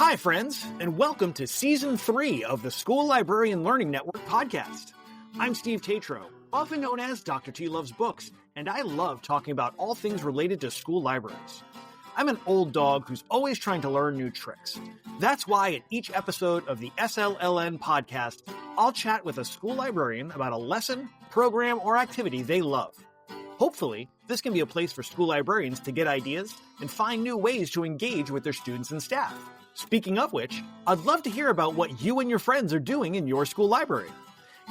Hi, friends, and welcome to Season 3 of the School Librarian Learning Network podcast. I'm Steve Tatro, often known as Dr. T Loves Books, and I love talking about all things related to school libraries. I'm an old dog who's always trying to learn new tricks. That's why in each episode of the SLLN podcast, I'll chat with a school librarian about a lesson, program, or activity they love. Hopefully, this can be a place for school librarians to get ideas and find new ways to engage with their students and staff. Speaking of which, I'd love to hear about what you and your friends are doing in your school library.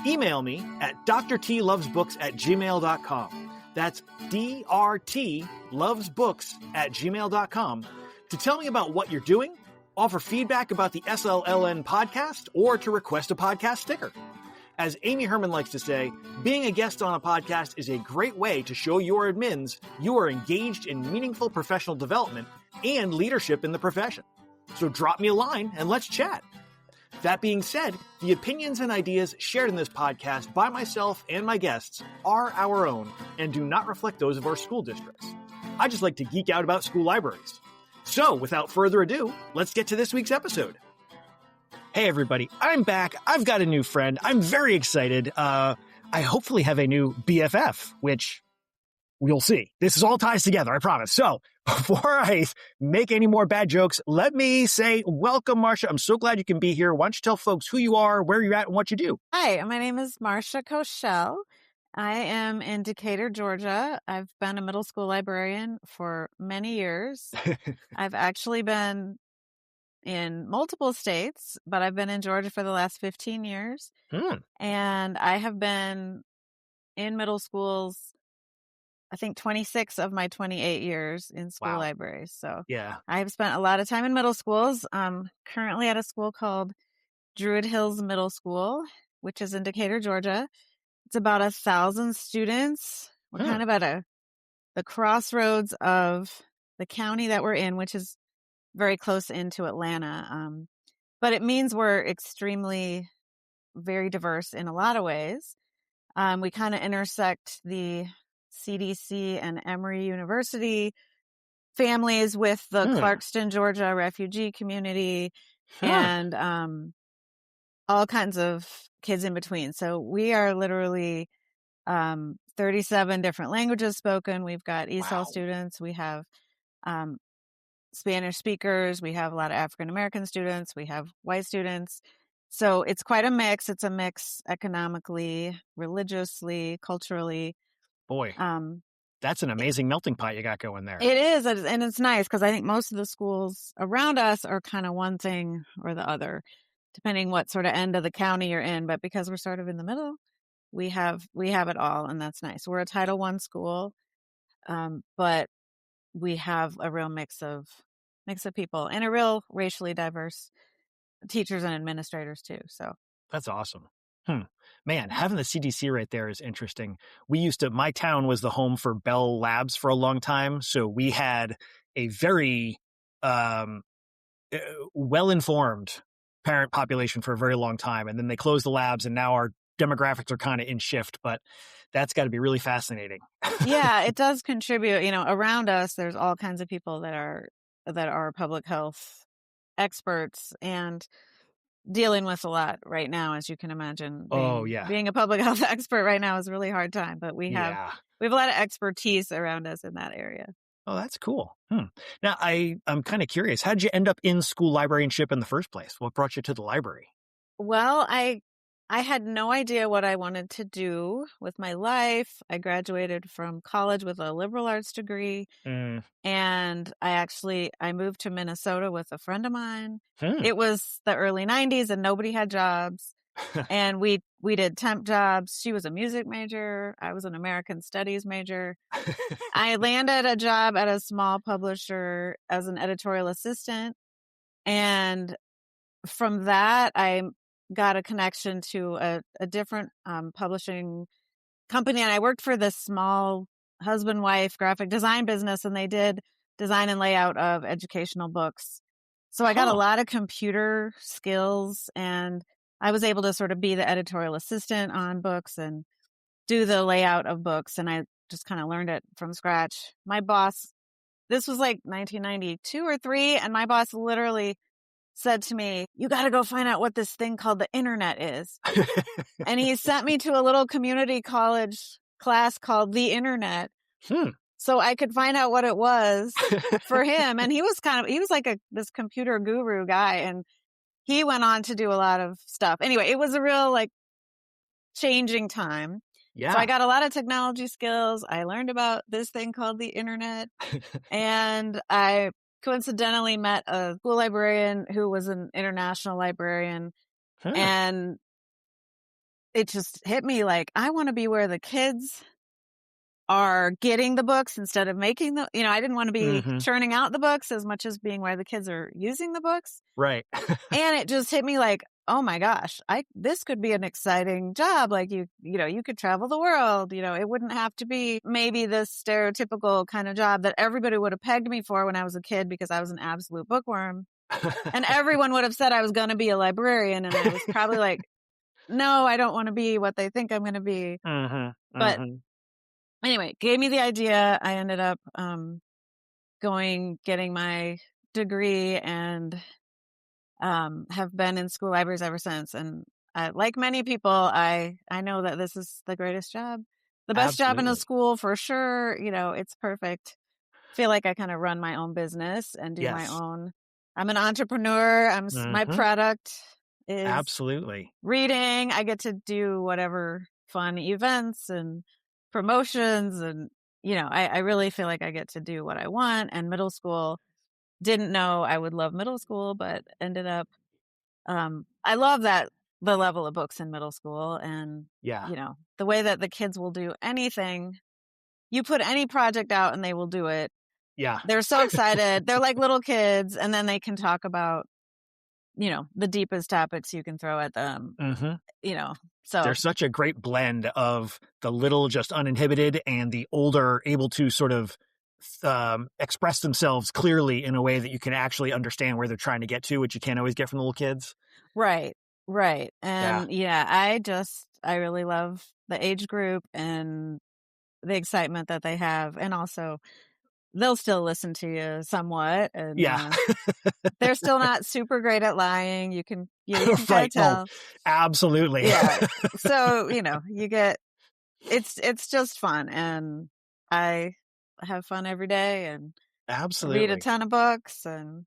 Email me at drtlovesbooks@gmail.com. That's drtlovesbooks@gmail.com to tell me about what you're doing, offer feedback about the SLLN podcast, or to request a podcast sticker. As Amy Herman likes to say, being a guest on a podcast is a great way to show your admins you are engaged in meaningful professional development and leadership in the profession. So drop me a line and let's chat. That being said, the opinions and ideas shared in this podcast by myself and my guests are our own and do not reflect those of our school districts. I just like to geek out about school libraries. So without further ado, let's get to this week's episode. Hey everybody, I'm back. I've got a new friend. I'm very excited. I hopefully have a new BFF, which we'll see. This is all ties together, I promise. So before I make any more bad jokes, let me say welcome, Marcia. I'm so glad you can be here. Why don't you tell folks who you are, where you're at, and what you do? Hi, my name is Marcia Kochel. I am in Decatur, Georgia. I've been a middle school librarian for many years. I've actually been in multiple states, but I've been in Georgia for the last 15 years. And I have been in middle schools, I think 26 of my 28 years in school libraries. So yeah, I've spent a lot of time in middle schools. Currently at a school called Druid Hills Middle School, which is in Decatur, Georgia. It's about 1,000 students. We're kind of at the crossroads of the county that we're in, which is very close into Atlanta. But it means we're extremely very diverse in a lot of ways. We kind of intersect the CDC and Emory University families with the Clarkston, Georgia refugee community and all kinds of kids in between. So we are literally 37 different languages spoken. We've got ESL students. We have Spanish speakers. We have a lot of African American students. We have white students. So it's quite a mix. It's a mix economically, religiously, culturally. Boy, that's an amazing melting pot you got going there. It is, and it's nice because I think most of the schools around us are kind of one thing or the other, depending what sort of end of the county you're in. But because we're sort of in the middle, we have it all, and that's nice. We're a Title I school, but we have a real mix of people and a real racially diverse teachers and administrators too. So that's awesome. Man, having the CDC right there is interesting. My town was the home for Bell Labs for a long time. So we had a very well-informed parent population for a very long time. And then they closed the labs and now our demographics are kind of in shift, but that's got to be really fascinating. Yeah, it does contribute. Around us, there's all kinds of people that are public health experts and dealing with a lot right now, as you can imagine. Being a public health expert right now is a really hard time, but we have a lot of expertise around us in that area. Oh, that's cool. Now, I'm kind of curious. How did you end up in school librarianship in the first place? What brought you to the library? Well, I had no idea what I wanted to do with my life. I graduated from college with a liberal arts degree, and I moved to Minnesota with a friend of mine. It was the early 90s, and nobody had jobs, and we did temp jobs. She was a music major. I was an American Studies major. I landed a job at a small publisher as an editorial assistant, and from that, I got a connection to a different publishing company, and I worked for this small husband-wife graphic design business, and they did design and layout of educational books. So I got a lot of computer skills, and I was able to sort of be the editorial assistant on books and do the layout of books, and I just kind of learned it from scratch. My boss, this was like 1992 or 3, and my boss literally said to me, you got to go find out what this thing called the internet is. And he sent me to a little community college class called the internet. So I could find out what it was for him. And he was like this computer guru guy. And he went on to do a lot of stuff. Anyway, it was a real like changing time. Yeah. So I got a lot of technology skills. I learned about this thing called the internet. And I coincidentally met a school librarian who was an international librarian. And it just hit me like, I want to be where the kids are getting the books instead of making them. I didn't want to be churning out the books as much as being where the kids are using the books. Right. And it just hit me like, oh my gosh, this could be an exciting job. Like you could travel the world. It wouldn't have to be maybe this stereotypical kind of job that everybody would have pegged me for when I was a kid because I was an absolute bookworm. And everyone would have said I was going to be a librarian. And I was probably like, no, I don't want to be what they think I'm going to be. But anyway, gave me the idea. I ended up getting my degree and have been in school libraries ever since. And like many people, I know that this is the greatest job, the best job in a school for sure. It's perfect. Feel like I kind of run my own business and do my own. I'm an entrepreneur. My product is absolutely reading. I get to do whatever fun events and promotions. And, I really feel like I get to do what I want. And middle school, didn't know I would love middle school, but ended up, I love the level of books in middle school. And, the way that the kids will do anything, you put any project out and they will do it. Yeah. They're so excited. They're like little kids. And then they can talk about, the deepest topics you can throw at them, so there's such a great blend of the little just uninhibited and the older able to sort of express themselves clearly in a way that you can actually understand where they're trying to get to, which you can't always get from the little kids. Right. And I really love the age group and the excitement that they have. And also they'll still listen to you somewhat. And they're still not super great at lying. You can right. tell. Oh, absolutely. Yeah. So, you get, it's just fun. And I have fun every day and absolutely read a ton of books. And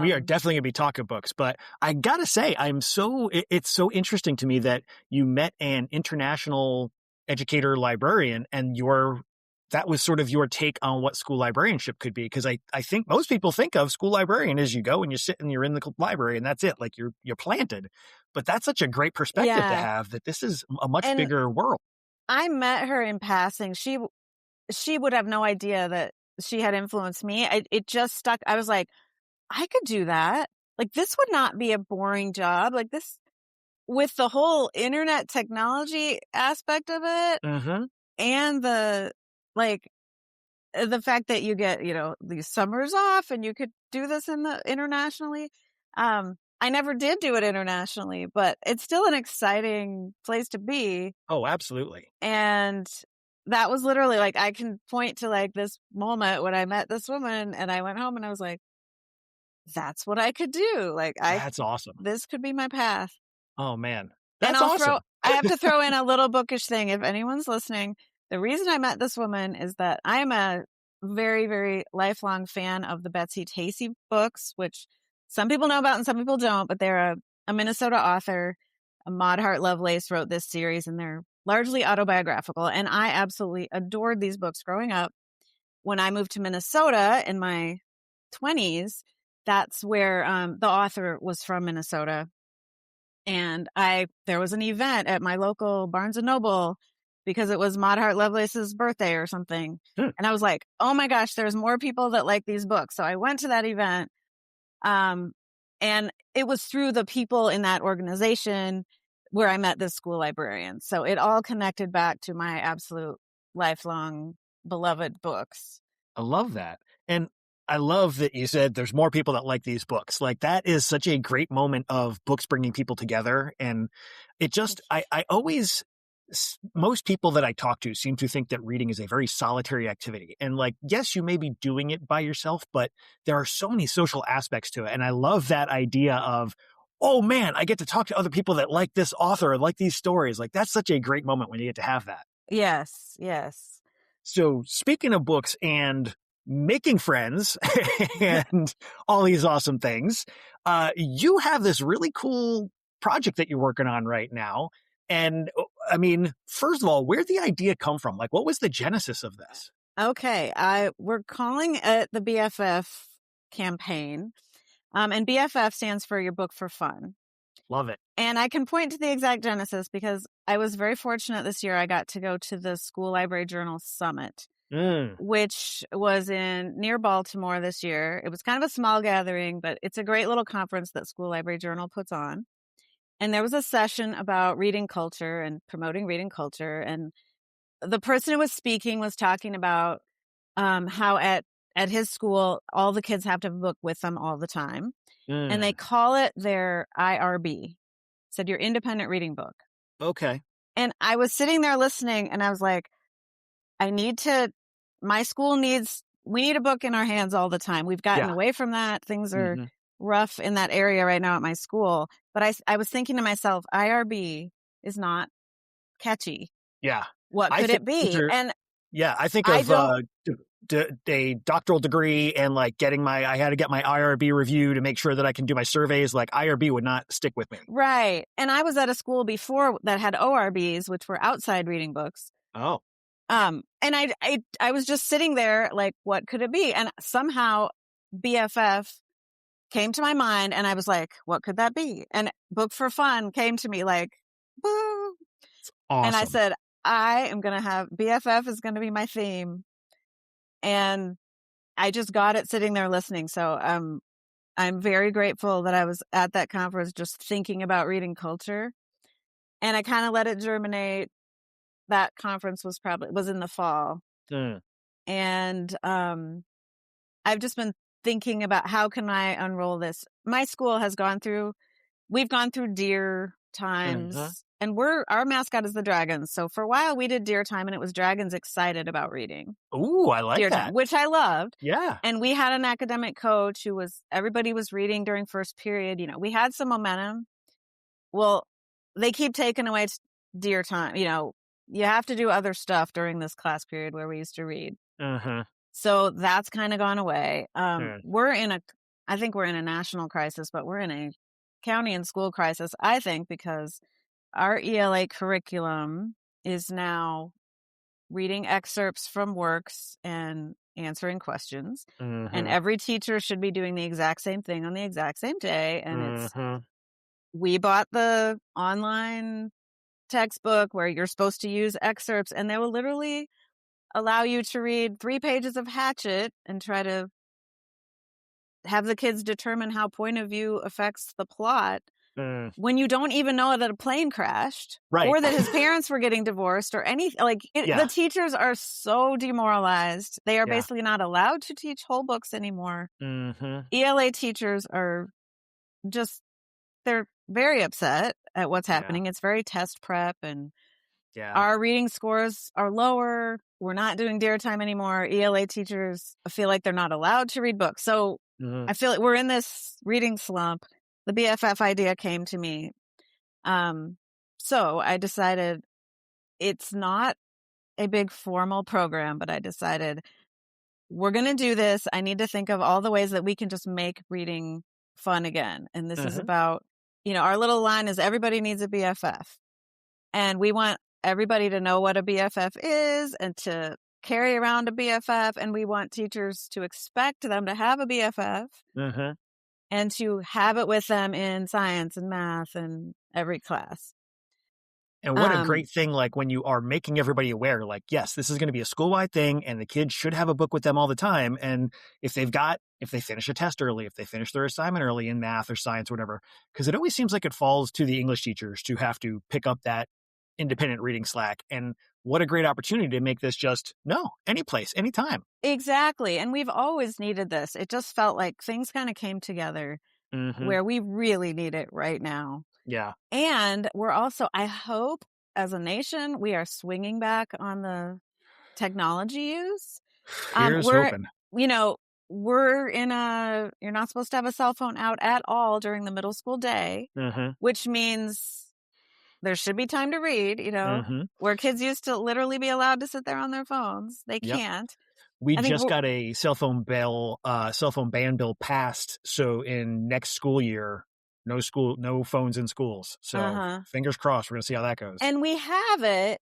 we are definitely going to be talking books, but I gotta say, it's so interesting to me that you met an international educator librarian and that was sort of your take on what school librarianship could be. Because I think most people think of school librarian as you go and you sit and you're in the library and that's it. Like you're planted. But that's such a great perspective to have, that this is a much bigger world. I met her in passing. She would have no idea that she had influenced me. It just stuck. I was like, I could do that. Like this would not be a boring job. Like this, with the whole internet technology aspect of it and the fact that you get, these summers off and you could do this internationally. I never did do it internationally, but it's still an exciting place to be. Oh, absolutely. And that was literally like, I can point to like this moment when I met this woman and I went home and I was like, that's what I could do. Like that's awesome. This could be my path. Oh man. That's awesome. I have to throw in a little bookish thing. If anyone's listening, the reason I met this woman is that I am a very, very lifelong fan of the Betsy Tacy books, which some people know about and some people don't, but they're a Minnesota author. Maud Hart Lovelace wrote this series and they're largely autobiographical. And I absolutely adored these books growing up. When I moved to Minnesota in my 20s, that's where the author was from Minnesota. And there was an event at my local Barnes & Noble because it was Maud Hart Lovelace's birthday or something. And I was like, oh my gosh, there's more people that like these books. So I went to that event. And it was through the people in that organization where I met this school librarian. So it all connected back to my absolute lifelong beloved books. I love that. And I love that you said there's more people that like these books. Like that is such a great moment of books bringing people together. And it just, I always most people that I talk to seem to think that reading is a very solitary activity. And like, yes, you may be doing it by yourself, but there are so many social aspects to it. And I love that idea of, oh man, I get to talk to other people that like this author and like these stories. Like, that's such a great moment when you get to have that. Yes, yes. So speaking of books and making friends and all these awesome things, you have this really cool project that you're working on right now. And I mean, first of all, where'd the idea come from? Like, what was the genesis of this? Okay, we're calling it the BFF campaign. And BFF stands for Your Book for Fun. Love it. And I can point to the exact genesis because I was very fortunate this year. I got to go to the School Library Journal Summit, which was near Baltimore this year. It was kind of a small gathering, but it's a great little conference that School Library Journal puts on. And there was a session about reading culture and promoting reading culture. And the person who was speaking was talking about how at his school, all the kids have to have a book with them all the time. And they call it their IRB. Said your independent reading book. Okay. And I was sitting there listening and I was like, my school we need a book in our hands all the time. We've gotten away from that. Things are rough in that area right now at my school. But I was thinking to myself, IRB is not catchy. Yeah. What could it be? And yeah, I think of a doctoral degree and like I had to get my IRB review to make sure that I can do my surveys. Like IRB would not stick with me. Right. And I was at a school before that had ORBs, which were outside reading books. Oh. And I was just sitting there like, what could it be? And somehow BFF came to my mind and I was like, what could that be? And Book for Fun came to me like, boo. Awesome. And I said, I am going to have BFF is going to be my theme. And I just got it sitting there listening. So I'm very grateful that I was at that conference just thinking about reading culture. And I kind of let it germinate. That conference was in the fall. And I've just been thinking about how can I unroll this. My school we've gone through deer times. And our mascot is the dragons. So for a while we did deer time and it was dragons excited about reading. Ooh, I like deer that. Time, which I loved. Yeah. And we had an academic coach everybody was reading during first period. You know, we had some momentum. Well, they keep taking away deer time. You know, you have to do other stuff during this class period where we used to read. So that's kind of gone away. I think we're in a national crisis, but we're in a county and school crisis, I think, because our ELA curriculum is now reading excerpts from works and answering questions. And every teacher should be doing the exact same thing on the exact same day. And we bought the online textbook where you're supposed to use excerpts and they will literally allow you to read 3 pages of Hatchet and try to have the kids determine how point of view affects the plot when you don't even know that a plane crashed or that his parents were getting divorced or anything. Like the teachers are so demoralized. They are basically not allowed to teach whole books anymore. ELA teachers are they're very upset at what's happening. It's very test prep and our reading scores are lower. We're not doing deer time anymore. ELA teachers feel like they're not allowed to read books. So I feel like we're in this reading slump. The BFF idea came to me. So I decided it's not a big formal program, but I decided we're going to do this. I need to think of all the ways that we can just make reading fun again. And this is about, our little line is everybody needs a BFF. And we want everybody to know what a BFF is and to carry around a BFF. And we want teachers to expect them to have a BFF and to have it with them in science and math and every class. And what a great thing, like when you are making everybody aware, like, yes, this is going to be a school-wide thing and the kids should have a book with them all the time. And if they finish a test early, if they finish their assignment early in math or science or whatever, because it always seems like it falls to the English teachers to have to pick up that independent reading slack. And what a great opportunity to make this any place, anytime. Exactly. And we've always needed this. It just felt like things kind of came together where we really need it right now. Yeah. And we're also, I hope as a nation, we are swinging back on the technology use. Here's hoping. We're you're not supposed to have a cell phone out at all during the middle school day, which means there should be time to read, where kids used to literally be allowed to sit there on their phones. They can't. We just got a cell phone ban bill passed. So in next school year, no phones in schools. So fingers crossed, we're going to see how that goes. And we have it,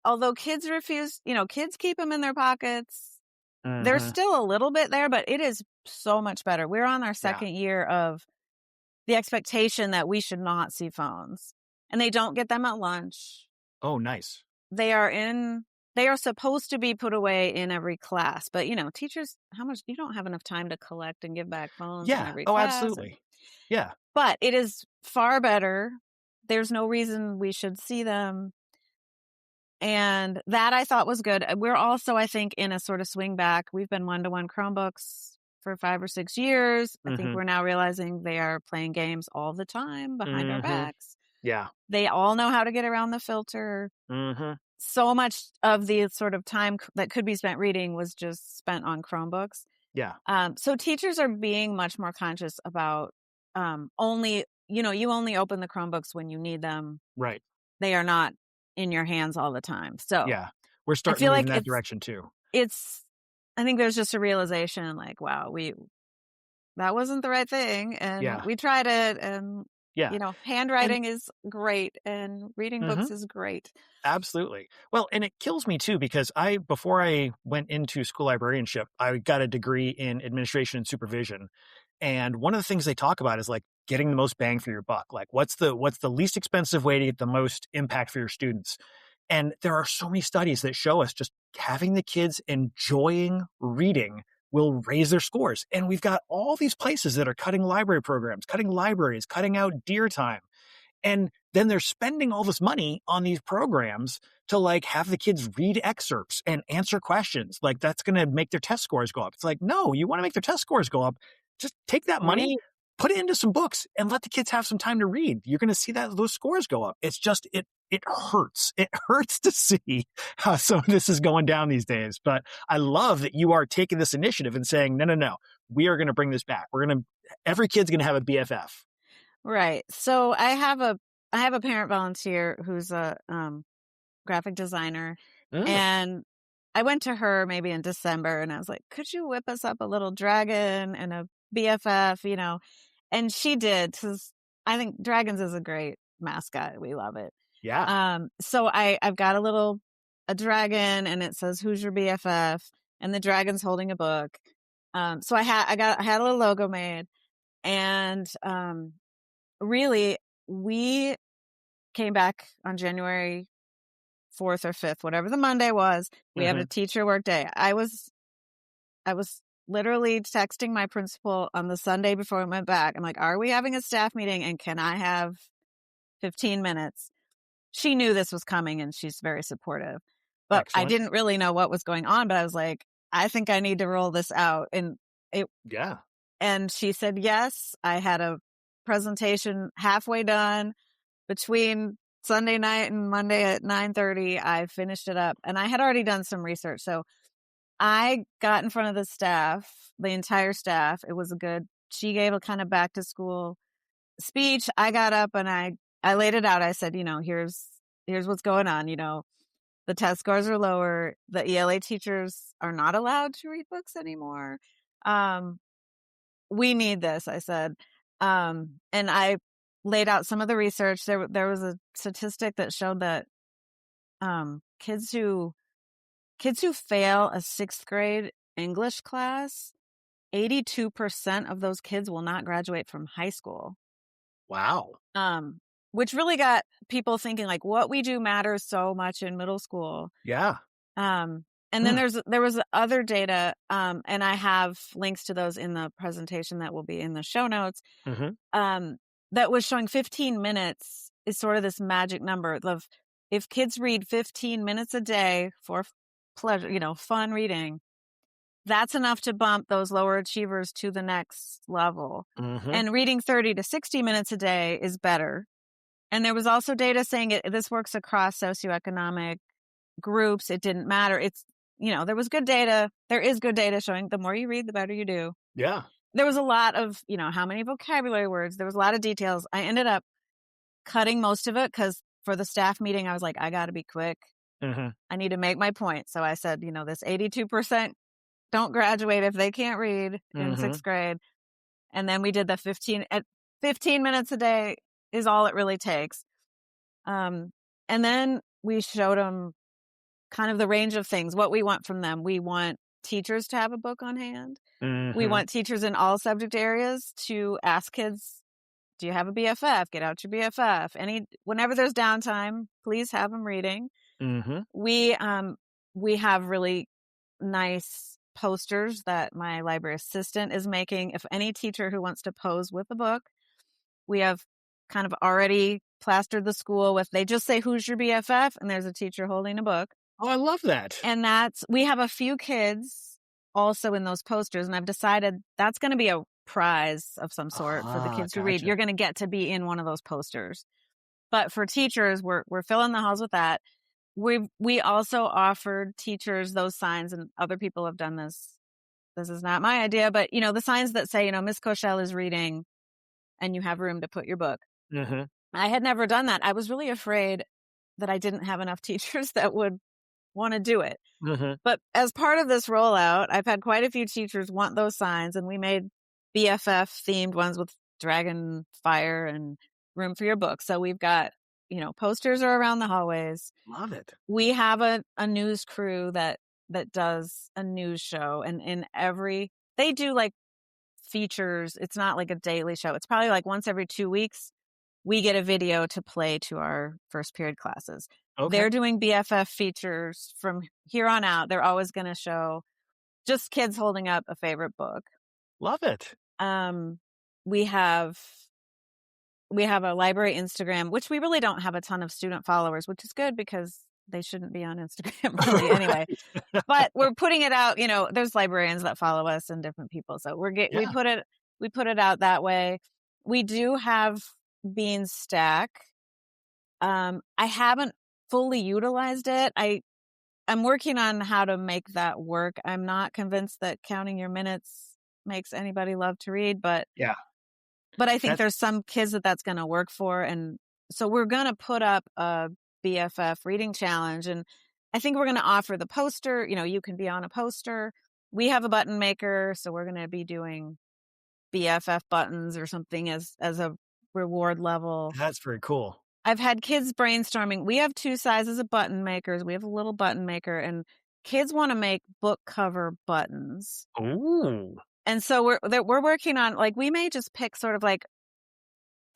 although kids refuse, kids keep them in their pockets. There's still a little bit there, but it is so much better. We're on our second year of the expectation that we should not see phones. And they don't get them at lunch. Oh, nice. They are supposed to be put away in every class. But, teachers, you don't have enough time to collect and give back phones in every class. Absolutely. Yeah. But it is far better. There's no reason we should see them. And that I thought was good. We're also, I think, in a sort of swing back. We've been one-to-one Chromebooks for 5 or 6 years. I think we're now realizing they are playing games all the time behind our backs. Yeah. They all know how to get around the filter. So much of the sort of time that could be spent reading was just spent on Chromebooks. Yeah. So teachers are being much more conscious about you only open the Chromebooks when you need them. Right. They are not in your hands all the time. So yeah, we're starting to move in that direction too. I think there's just a realization like, wow, that wasn't the right thing. And we tried it. And, handwriting is great and reading books is great. Absolutely. Well, and it kills me too, because before I went into school librarianship, I got a degree in administration and supervision. And one of the things they talk about is like getting the most bang for your buck. Like what's the least expensive way to get the most impact for your students? And there are so many studies that show us just having the kids enjoying reading will raise their scores. And we've got all these places that are cutting library programs, cutting libraries, cutting out dear time. And then they're spending all this money on these programs to like have the kids read excerpts and answer questions. Like that's going to make their test scores go up. It's like, no, you want to make their test scores go up. Just take that money, put it into some books and let the kids have some time to read. You're going to see those scores go up. It's just, it hurts. It hurts to see how some of this is going down these days. But I love that you are taking this initiative and saying, no, we are going to bring this back. Every kid's going to have a BFF. Right. So I have a parent volunteer who's a graphic designer, and I went to her maybe in December, and I was like, "Could you whip us up a little dragon and a BFF?" And she did, because I think dragons is a great mascot. We love it. Yeah. So I've got a dragon, and it says, "Who's your BFF?" and the dragon's holding a book. So I had a little logo made, and really, we came back on January 4th or 5th, whatever the Monday was. We have a teacher work day. I was literally texting my principal on the Sunday before we went back. I'm like, are we having a staff meeting? And can I have 15 minutes? She knew this was coming and she's very supportive. But excellent. I didn't really know what was going on. But I was like, I think I need to roll this out. And she said, yes. I had a presentation halfway done between Sunday night and Monday at 9:30. I finished it up and I had already done some research. So I got in front of the staff, the entire staff. It was she gave a kind of back to school speech. I got up and I laid it out. I said, here's what's going on. The test scores are lower. The ELA teachers are not allowed to read books anymore. We need this, I said. And I laid out some of the research. There was a statistic that showed that kids who fail a 6th grade English class, 82% of those kids will not graduate from high school. Wow. Which really got people thinking like what we do matters so much in middle school. Yeah. And then there was other data, and I have links to those in the presentation that will be in the show notes, that was showing 15 minutes is sort of this magic number of if kids read 15 minutes a day for pleasure, fun reading, that's enough to bump those lower achievers to the next level. And reading 30 to 60 minutes a day is better. And there was also data saying this works across socioeconomic groups. It didn't matter. There was good data. There is good data showing the more you read, the better you do. Yeah. There was a lot of, how many vocabulary words. There was a lot of details. I ended up cutting most of it because for the staff meeting, I was like, I got to be quick. Mm-hmm. I need to make my point. So I said, this 82% don't graduate if they can't read in sixth grade. And then we did the 15 minutes a day is all it really takes. And then we showed them kind of the range of things, what we want from them. We want teachers to have a book on hand. We want teachers in all subject areas to ask kids, do you have a BFF? Get out your BFF. Whenever there's downtime, please have them reading. We have really nice posters that my library assistant is making. If any teacher who wants to pose with a book, we have kind of already plastered the school with, they just say, who's your BFF? And there's a teacher holding a book. Oh, I love that. And we have a few kids also in those posters. And I've decided that's going to be a prize of some sort for the kids who read. You're going to get to be in one of those posters. But for teachers, we're filling the halls with that. We also offered teachers those signs, and other people have done this. This is not my idea, but the signs that say, Miss Kochel is reading and you have room to put your book. I had never done that. I was really afraid that I didn't have enough teachers that would want to do it. But as part of this rollout, I've had quite a few teachers want those signs, and we made BFF themed ones with dragon fire and room for your book. So we've got, posters are around the hallways. Love it. We have a news crew that does a news show, and they do like features. It's not like a daily show. It's probably like once every 2 weeks we get a video to play to our first period classes. Okay. They're doing BFF features from here on out. They're always going to show just kids holding up a favorite book. Love it. We have a library Instagram, which we really don't have a ton of student followers, which is good because they shouldn't be on Instagram really anyway. But we're putting it out, there's librarians that follow us and different people. So we put it out that way. We do have Bean Stack. I haven't fully utilized it. I'm working on how to make that work. I'm not convinced that counting your minutes makes anybody love to read, but I think there's some kids that's going to work for. And so we're going to put up a BFF reading challenge. And I think we're going to offer the poster. You can be on a poster. We have a button maker. So we're going to be doing BFF buttons or something as a reward level. That's very cool. I've had kids brainstorming. We have 2 sizes of button makers. We have a little button maker, and kids want to make book cover buttons. Ooh. And so we're working on, like, we may just pick sort of like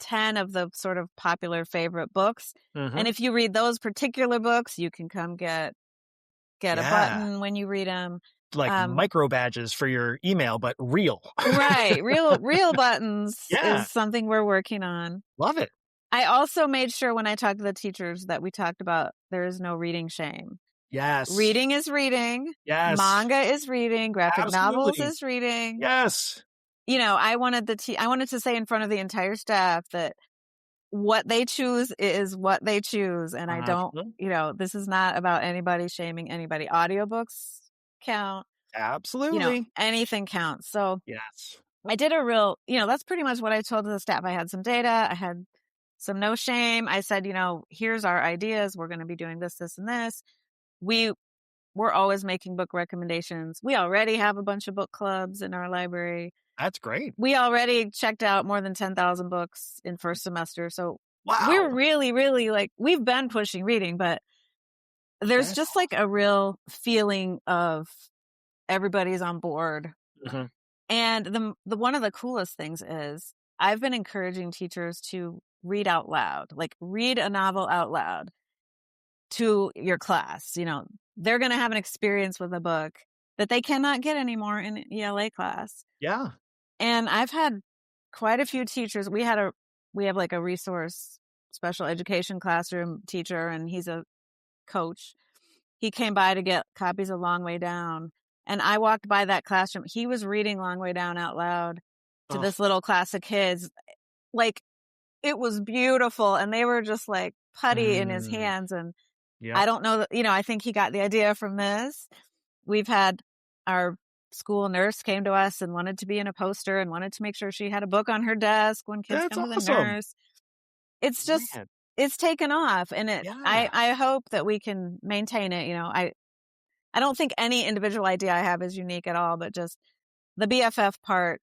10 of the sort of popular favorite books. And if you read those particular books, you can come get a button when you read them. Like micro badges for your email, but real. Right. Real buttons is something we're working on. Love it. I also made sure when I talked to the teachers that we talked about there is no reading shame. Yes. Reading is reading. Yes. Manga is reading. Graphic novels is reading. Yes. I wanted to say in front of the entire staff that what they choose is what they choose. And I don't, this is not about anybody shaming anybody. Audiobooks count. Absolutely. Anything counts. So yes, I did a real, that's pretty much what I told the staff. I had some data. I had some no shame. I said, here's our ideas. We're going to be doing this, this, and this. We're always making book recommendations. We already have a bunch of book clubs in our library. That's great. We already checked out more than 10,000 books in first semester. So wow. We're really, really we've been pushing reading, but there's just like a real feeling of everybody's on board. And the one of the coolest things is I've been encouraging teachers to read out loud, like read a novel out loud to your class. They're going to have an experience with a book that they cannot get anymore in an ELA class. Yeah. And I've had quite a few teachers. We have like a resource special education classroom teacher, and he's a coach. He came by to get copies of Long Way Down. And I walked by that classroom. He was reading Long Way Down out loud to this little class of kids. Like, It was beautiful. And they were just like putty in his hands. And I don't know that, I think he got the idea from this. We've had our school nurse came to us and wanted to be in a poster and wanted to make sure she had a book on her desk when kids come to the nurse. It's just, it's taken off. And I hope that we can maintain it. I don't think any individual idea I have is unique at all, but just the BFF part,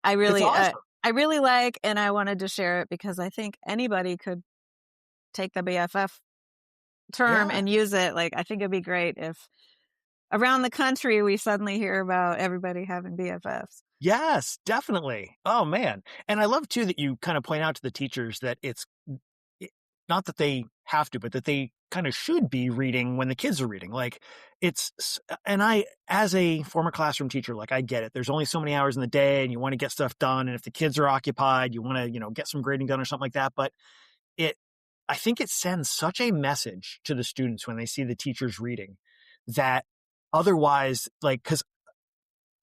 I really like, and I wanted to share it because I think anybody could take the BFF term and use it. Like, I think it'd be great if around the country we suddenly hear about everybody having BFFs. Yes, definitely. Oh man. And I love too that you kind of point out to the teachers that it's not that they have to, but that they kind of should be reading when the kids are reading. Like and I, as a former classroom teacher, like I get it. There's only so many hours in the day and you want to get stuff done. And if the kids are occupied, you want to, get some grading done or something like that. But I think it sends such a message to the students when they see the teachers reading that otherwise, because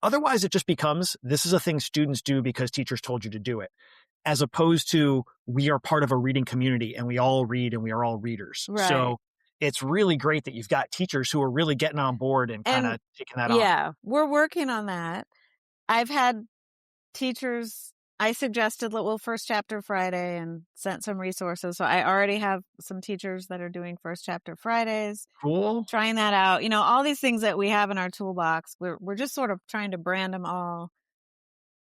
otherwise it just becomes, this is a thing students do because teachers told you to do it, as opposed to we are part of a reading community and we all read and we are all readers. Right. So it's really great that you've got teachers who are really getting on board and kind of taking that on. Yeah, we're working on that. I've had teachers, I suggested First Chapter Friday and sent some resources. So I already have some teachers that are doing First Chapter Fridays. Cool. Trying that out. All these things that we have in our toolbox, we're just sort of trying to brand them all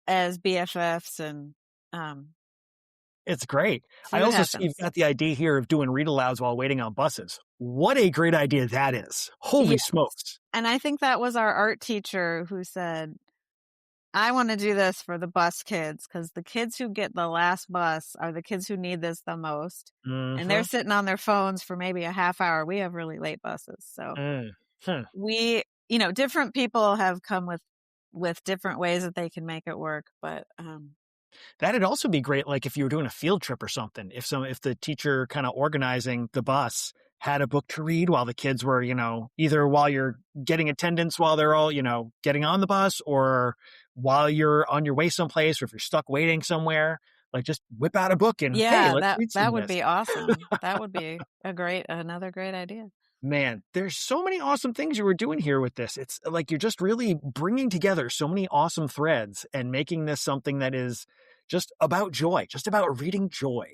as BFFs and it's great. I also see you've got the idea here of doing read alouds while waiting on buses. What a great idea that is. Holy smokes. And I think that was our art teacher who said, I want to do this for the bus kids because the kids who get the last bus are the kids who need this the most. Mm-hmm. And they're sitting on their phones for maybe a half hour. We have really late buses. So we, different people have come with different ways that they can make it work. But that'd also be great. Like if you were doing a field trip or something, if the teacher kind of organizing the bus had a book to read while the kids were, either while you're getting attendance while they're all, getting on the bus, or while you're on your way someplace, or if you're stuck waiting somewhere, like just whip out a book and hey, let's read some that would be awesome. That would be another great idea. Man, there's so many awesome things you were doing here with this. It's like you're just really bringing together so many awesome threads and making this something that is just about joy, just about reading joy.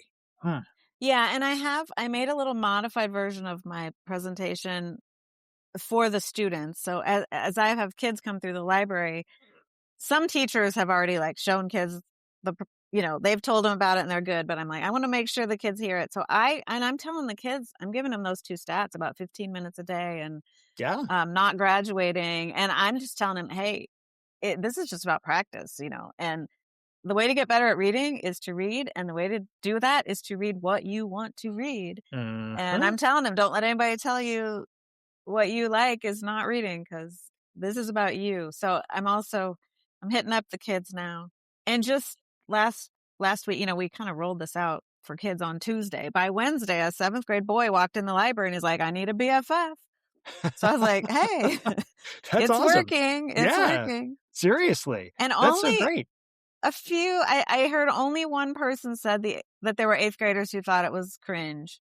Yeah, and I made a little modified version of my presentation for the students. So as I have kids come through the library, some teachers have already shown kids they've told them about it and they're good, but I'm like, I want to make sure the kids hear it. So I'm telling the kids, I'm giving them those two stats, about 15 minutes a day and not graduating. And I'm just telling them, hey, this is just about practice, and the way to get better at reading is to read. And the way to do that is to read what you want to read. Mm-hmm. And I'm telling them, don't let anybody tell you what you like is not reading, because this is about you. So I'm hitting up the kids now. And just last week, we kind of rolled this out for kids on Tuesday. By Wednesday, a 7th grade boy walked in the library and he's like, I need a BFF. So I was like, hey, it's awesome. Working. It's working. Seriously. And that's so great. A few, I heard only one person said that there were 8th graders who thought it was cringe.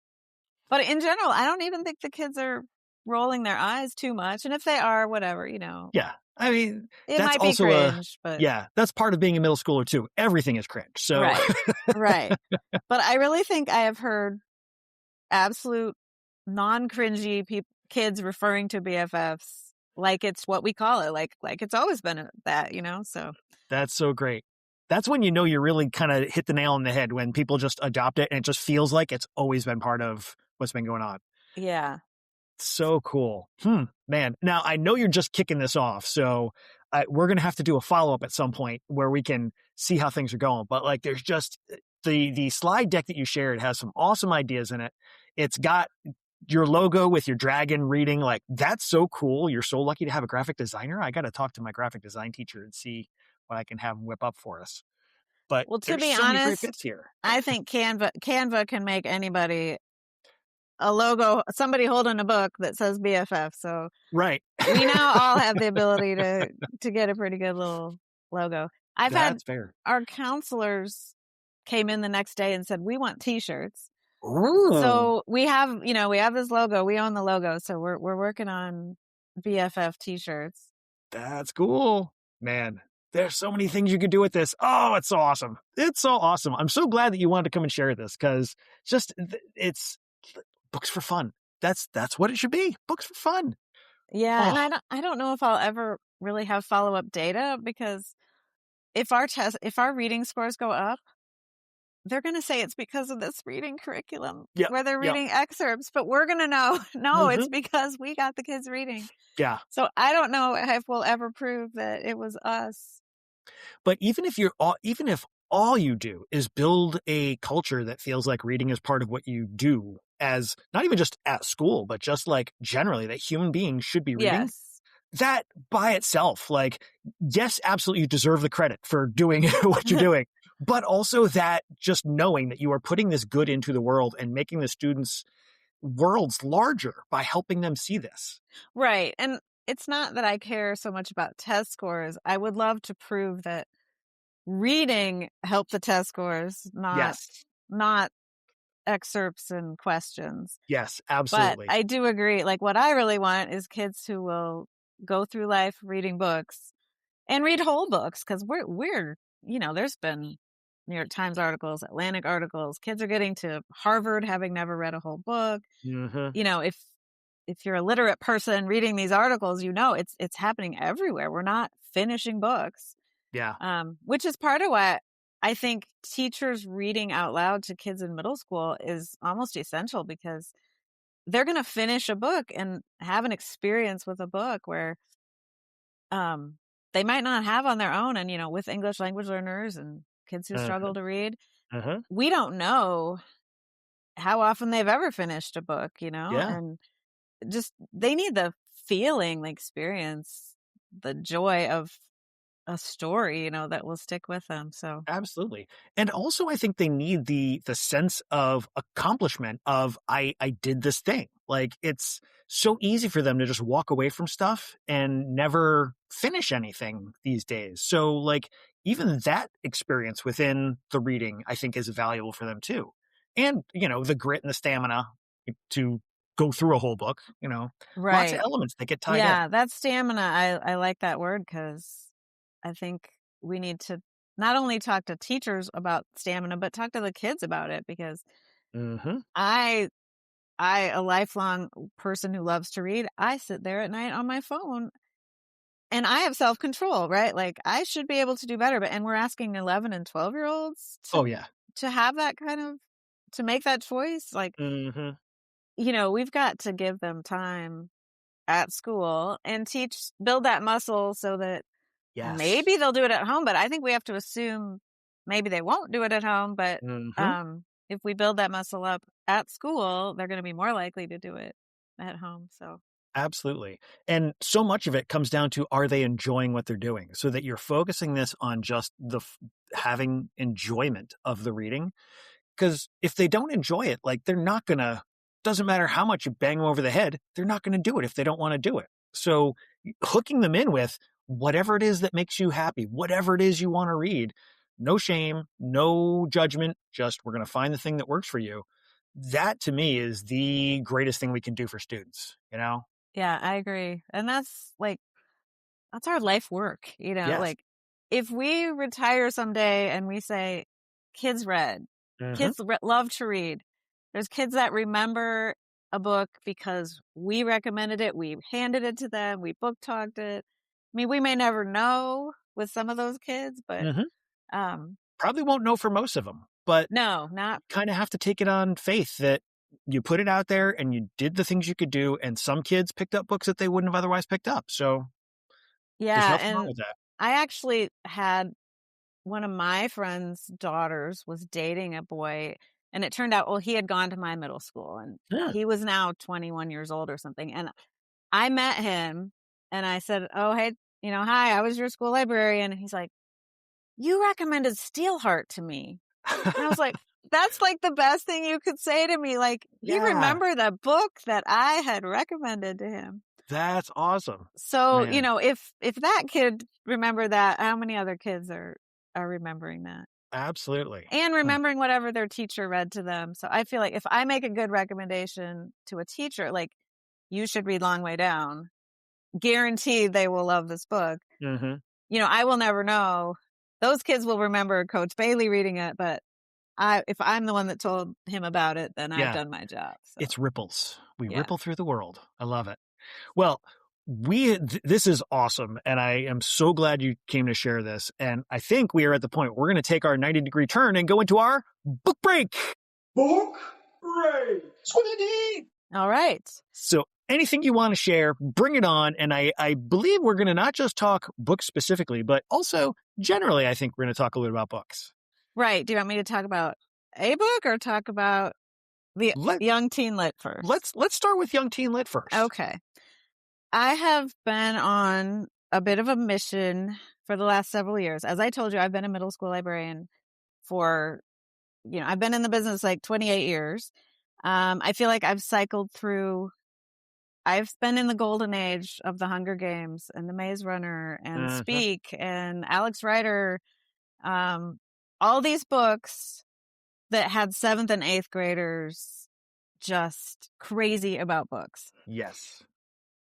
But in general, I don't even think the kids are rolling their eyes too much. And if they are, whatever, Yeah. I mean, it that's might be also cringe, but that's part of being a middle schooler too. Everything is cringe. So right. But I really think I have heard absolute non-cringy kids referring to BFFs like it's what we call it, like it's always been that, so. That's so great. That's when you really kind of hit the nail on the head, when people just adopt it and it just feels like it's always been part of what's been going on. Yeah. So cool. Man. Now, I know you're just kicking this off, so we're going to have to do a follow-up at some point where we can see how things are going. But there's just the slide deck that you shared has some awesome ideas in it. It's got your logo with your dragon reading. That's so cool. You're so lucky to have a graphic designer. I got to talk to my graphic design teacher and see what I can have him whip up for us. But to be so honest, many great bits here. I think Canva can make anybody a logo, somebody holding a book that says BFF. So right. We now all have the ability to get a pretty good little logo. That's fair. Our counselors came in the next day and said, we want t-shirts. Ooh. So we have this logo. We own the logo. So we're working on BFF t-shirts. That's cool, man. There's so many things you could do with this. Oh, it's so awesome. It's so awesome. I'm so glad that you wanted to come and share this, because it's books for fun. That's what it should be. Books for fun. Yeah. Oh. And I don't know if I'll ever really have follow-up data, because if our reading scores go up, they're going to say it's because of this reading curriculum where they're reading excerpts, but we're going to know, no, it's because we got the kids reading. Yeah. So I don't know if we'll ever prove that it was us. But even if all you do is build a culture that feels like reading is part of what you do, as not even just at school, but just like generally that human beings should be reading. Yes. That by itself, like, yes, absolutely, you deserve the credit for doing what you're doing, but also that just knowing that you are putting this good into the world and making the students' worlds larger by helping them see this. Right. And it's not that I care so much about test scores. I would love to prove that reading helped the test scores, not excerpts and questions. Yes, absolutely. But I do agree. Like, what I really want is kids who will go through life reading books and read whole books, because we're there's been New York Times articles, Atlantic articles. Kids are getting to Harvard having never read a whole book. Mm-hmm. If you're a literate person reading these articles, it's happening everywhere. We're not finishing books. Yeah. Which is part of why I think teachers reading out loud to kids in middle school is almost essential, because they're going to finish a book and have an experience with a book where they might not have on their own. And, with English language learners and kids who struggle to read, we don't know how often they've ever finished a book, and just they need the feeling, the experience, the joy of a story, that will stick with them. So absolutely. And also I think they need the sense of accomplishment of I did this thing. Like, it's so easy for them to just walk away from stuff and never finish anything these days. So like, even that experience within the reading, I think, is valuable for them too. And, the grit and the stamina to go through a whole book, lots of elements that get tied in. Yeah, that stamina, I like that word, because I think we need to not only talk to teachers about stamina, but talk to the kids about it, because I, a lifelong person who loves to read, I sit there at night on my phone and I have self-control, right? Like, I should be able to do better, and we're asking 11 and 12-year-olds to have that to make that choice. Like, we've got to give them time at school and build that muscle so that maybe they'll do it at home. But I think we have to assume maybe they won't do it at home. But if we build that muscle up at school, they're going to be more likely to do it at home. So absolutely. And so much of it comes down to, are they enjoying what they're doing? So that you're focusing this on just having enjoyment of the reading. Because if they don't enjoy it, like, they're not going to, doesn't matter how much you bang them over the head, they're not going to do it if they don't want to do it. So hooking them in with whatever it is that makes you happy, whatever it is you want to read, no shame, no judgment, just we're going to find the thing that works for you. That to me is the greatest thing we can do for students, Yeah, I agree. And that's our life work, Yes. like, if we retire someday and we say kids read, kids love to read. There's kids that remember a book because we recommended it. We handed it to them. We book talked it. I mean, we may never know with some of those kids, but probably won't know for most of them. But no, not kind of have to take it on faith that you put it out there and you did the things you could do. And some kids picked up books that they wouldn't have otherwise picked up. So there's nothing wrong with that. I actually had one of my friend's daughters was dating a boy, and it turned out, he had gone to my middle school, and he was now 21 years old or something. And I met him and I said, oh, hey, hi, I was your school librarian. And he's like, you recommended Steelheart to me. And I was like, that's like the best thing you could say to me. Like, he remembered the book that I had recommended to him. That's awesome. So, if that kid remembered that, how many other kids are remembering that? Absolutely. And remembering whatever their teacher read to them. So I feel like if I make a good recommendation to a teacher, like, you should read Long Way Down, guaranteed they will love this book. Mm-hmm. I will never know. Those kids will remember Coach Bailey reading it, but if I'm the one that told him about it, then I've done my job. So. It's ripples. We ripple through the world. I love it. Well, this is awesome, and I am so glad you came to share this. And I think we are at the point where we're going to take our 90-degree turn and go into our book break. Book break. Squiddy. All right. So anything you want to share, bring it on. And I believe we're going to not just talk books specifically, but also generally, I think we're going to talk a little bit about books. Right. Do you want me to talk about a book or talk about the Young Teen Lit first? Let's start with Young Teen Lit first. Okay. I have been on a bit of a mission for the last several years. As I told you, I've been a middle school librarian for, I've been in the business like 28 years. I feel like I've cycled through, I've been in the golden age of the Hunger Games and the Maze Runner and Speak and Alex Rider, all these books that had 7th and 8th graders just crazy about books. Yes.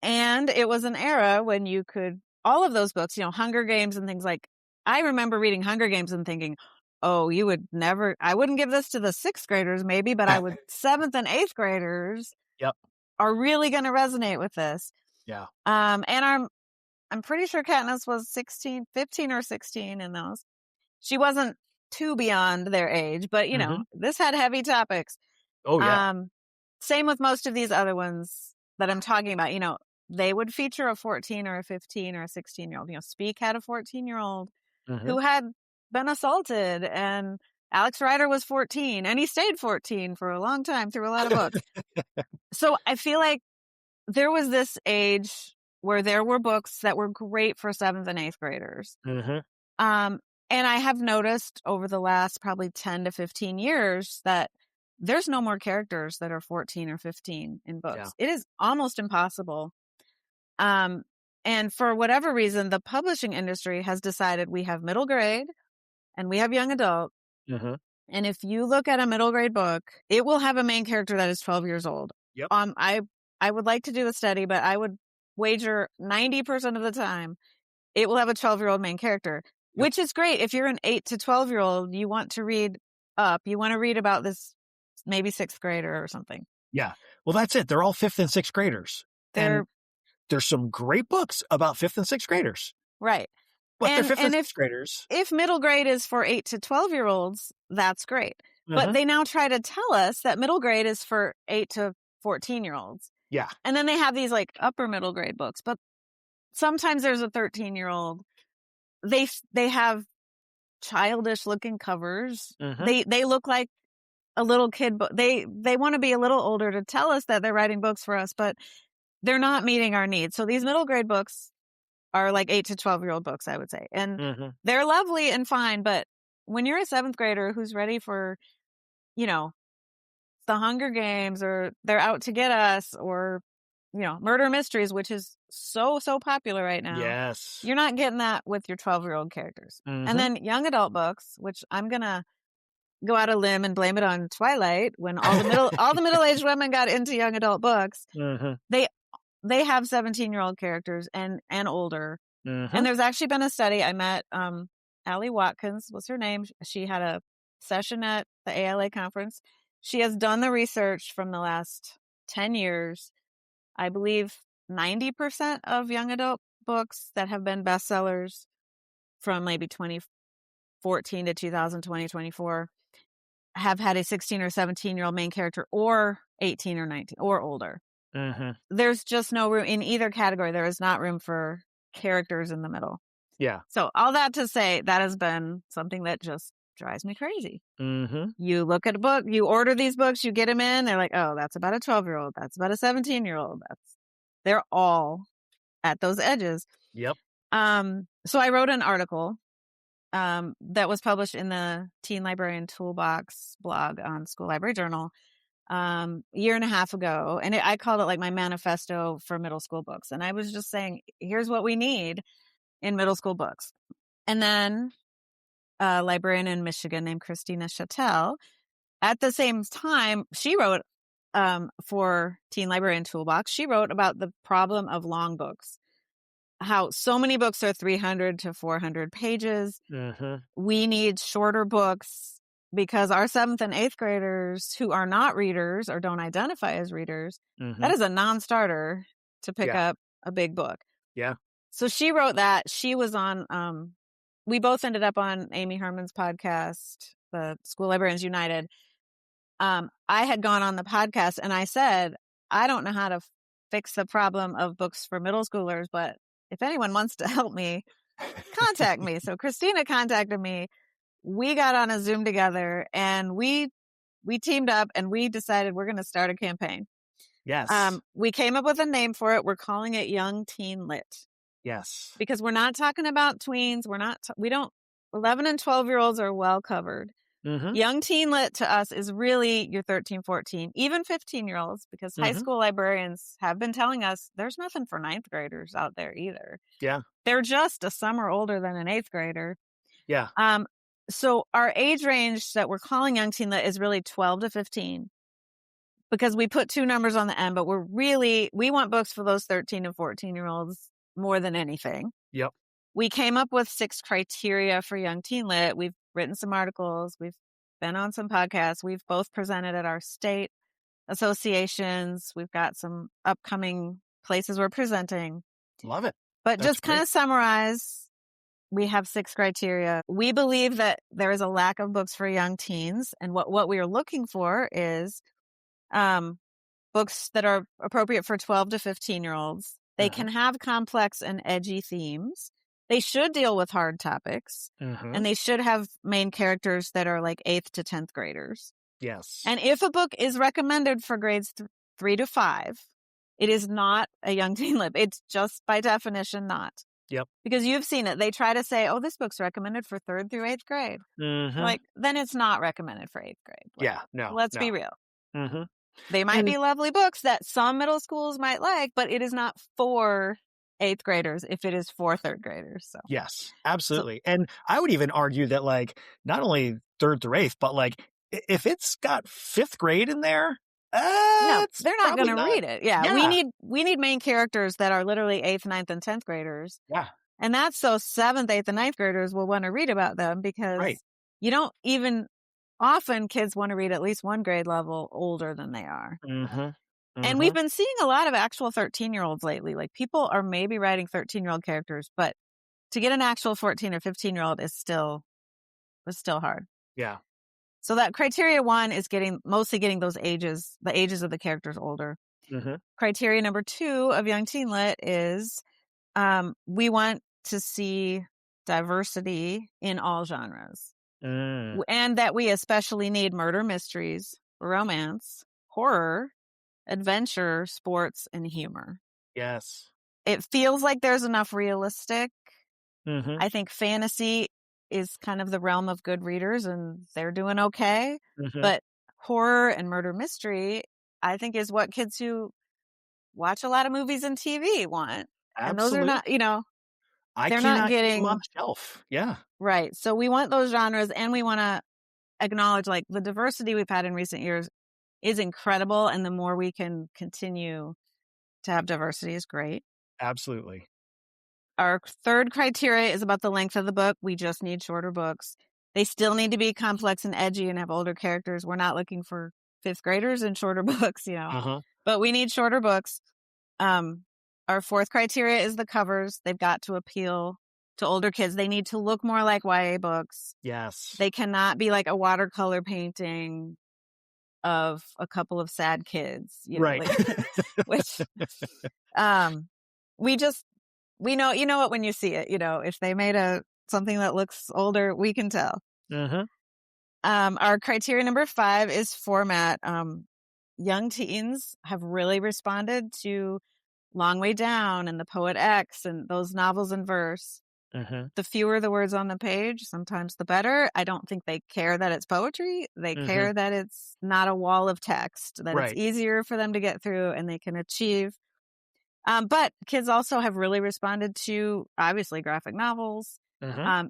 And it was an era when you could, all of those books, Hunger Games and things like, I remember reading Hunger Games and thinking, oh, I wouldn't give this to the 6th graders maybe, but I would, 7th and 8th graders are really going to resonate with this. Yeah. And I'm pretty sure Katniss was 15 or 16 in those. She wasn't too beyond their age, but this had heavy topics. Oh yeah. Same with most of these other ones that I'm talking about. They would feature a 14 or a 15 or a 16-year-old. Speak had a 14-year-old who had been assaulted, and Alex Rider was 14, and he stayed 14 for a long time through a lot of books. So I feel like there was this age where there were books that were great for 7th and 8th graders. And I have noticed over the last probably 10 to 15 years that there's no more characters that are 14 or 15 in books. Yeah. It is almost impossible. And for whatever reason, the publishing industry has decided we have middle grade and we have young adult. And if you look at a middle grade book, it will have a main character that is 12 years old. Yep. I would like to do a study, but I would wager 90% of the time it will have a 12-year-old main character, which is great. If you're an 8 to 12-year-old, you want to read up, you want to read about this maybe 6th grader or something. Yeah. Well, that's it. They're all 5th and 6th graders. And there's some great books about 5th and 6th graders. Right. But they're 5th and 6th graders. If middle grade is for 8 to 12-year-olds, that's great. But they now try to tell us that middle grade is for 8 to 14-year-olds. Yeah. And then they have these like upper middle grade books, but sometimes there's a 13-year-old. They have childish looking covers. They look like a little kid, but they want to be a little older to tell us that they're writing books for us, but they're not meeting our needs. So these middle grade books are like 8 to 12-year-old books, I would say. And they're lovely and fine, but when you're a 7th grader who's ready for, the Hunger Games, or they're out to get us, or, murder mysteries, which is so popular right now. Yes. You're not getting that with your 12-year-old characters. And then young adult books, which I'm going to go out a limb and blame it on Twilight, when all the middle-aged women got into young adult books. They have 17-year-old characters and older. And there's actually been a study. I met Allie Watkins, what's her name? She had a session at the ALA conference. She has done the research from the last 10 years. I believe 90% of young adult books that have been bestsellers from maybe 2014 to 2020, 24 have had a 16 or 17-year-old main character, or 18 or 19 or older. There's just no room in either category. There is not room for characters in the middle. Yeah. So all that to say, that has been something that just drives me crazy. You look at a book, you order these books, you get them in, they're like, oh, that's about a 12-year-old. That's about a 17-year-old. They're all at those edges. Yep. So I wrote an article that was published in the Teen Librarian Toolbox blog on School Library Journal a year and a half ago. And I called it like my manifesto for middle school books. And I was just saying, here's what we need in middle school books. And then a librarian in Michigan named Kristin Chattel. At the same time, she wrote for Teen Librarian Toolbox, she wrote about the problem of long books. How so many books are 300 to 400 pages. Mm-hmm. We need shorter books because our 7th and 8th graders who are not readers or don't identify as readers, that is a non-starter to pick up a big book. Yeah. So she wrote that. She was on, we both ended up on Amy Herman's podcast, the School Librarians United. I had gone on the podcast and I said, I don't know how to fix the problem of books for middle schoolers, but if anyone wants to help me, contact me. So Christina contacted me. We got on a Zoom together and we teamed up and we decided we're going to start a campaign. Yes. We came up with a name for it. We're calling it Young Teen Lit. Yes. Because we're not talking about tweens. 11 and 12-year-olds are well covered. Mm-hmm. Young Teen Lit to us is really your 13, 14, even 15-year-olds, because high school librarians have been telling us there's nothing for 9th graders out there either. Yeah. They're just a summer older than an 8th grader. Yeah. So our age range that we're calling Young Teen Lit is really 12 to 15 because we put 2 numbers on the end, but we want books for those 13 and 14-year-olds more than anything. Yep. We came up with 6 criteria for Young Teen Lit. We've written some articles. We've been on some podcasts. We've both presented at our state associations. We've got some upcoming places we're presenting. Love it. But That's just kind of summarize, we have 6 criteria. We believe that there is a lack of books for young teens. And what we are looking for is books that are appropriate for 12 to 15-year-olds. They can have complex and edgy themes. They should deal with hard topics. And they should have main characters that are like 8th to 10th graders. Yes. And if a book is recommended for grades 3 to 5, it is not a young teen lit. It's just by definition not. Yep. Because you've seen it. They try to say, oh, this book's recommended for 3rd through 8th grade. Like, then it's not recommended for 8th grade. Like, yeah, no. Let's be real. Mm-hmm. They might be lovely books that some middle schools might like, but it is not for 8th graders if it is for 3rd graders. So yes, absolutely. And I would even argue that, like, not only 3rd through 8th, but like if it's got 5th grade in there, no, they're not going to read it. Yeah. We need main characters that are literally 8th, 9th, and 10th graders. Yeah. And that's so 7th, 8th, and 9th graders will want to read about them because you don't even often kids want to read at least one grade level older than they are. And we've been seeing a lot of actual 13-year-olds lately. Like, people are maybe writing 13-year-old characters, but to get an actual 14 or 15-year-old is still hard. Yeah. So that criteria 1 is mostly getting those ages, the ages of the characters older. Criteria number 2 of Young Teen Lit is we want to see diversity in all genres. And that we especially need murder mysteries, romance, horror, adventure, sports, and humor. Yes. It feels like there's enough realistic. I think fantasy is kind of the realm of good readers and they're doing okay. But horror and murder mystery, I think, is what kids who watch a lot of movies and TV want. Absolutely. And those are not, they're not getting on the shelf. Yeah. Right. So we want those genres, and we want to acknowledge, like, the diversity we've had in recent years is incredible. And the more we can continue to have diversity is great. Absolutely. Our 3rd criteria is about the length of the book. We just need shorter books. They still need to be complex and edgy and have older characters. We're not looking for 5th graders in shorter books, but we need shorter books. Our 4th criteria is the covers. They've got to appeal to older kids. They need to look more like YA books. Yes. They cannot be like a watercolor painting of a couple of sad kids, right? Which, we know, what, when you see it, if they made something that looks older, we can tell. Our criteria number 5 is format. Young teens have really responded to Long Way Down and The Poet X and those novels in verse. The fewer the words on the page, sometimes the better. I don't think they care that it's poetry. They care that it's not a wall of text, that it's easier for them to get through and they can achieve. But kids also have really responded to, obviously, graphic novels,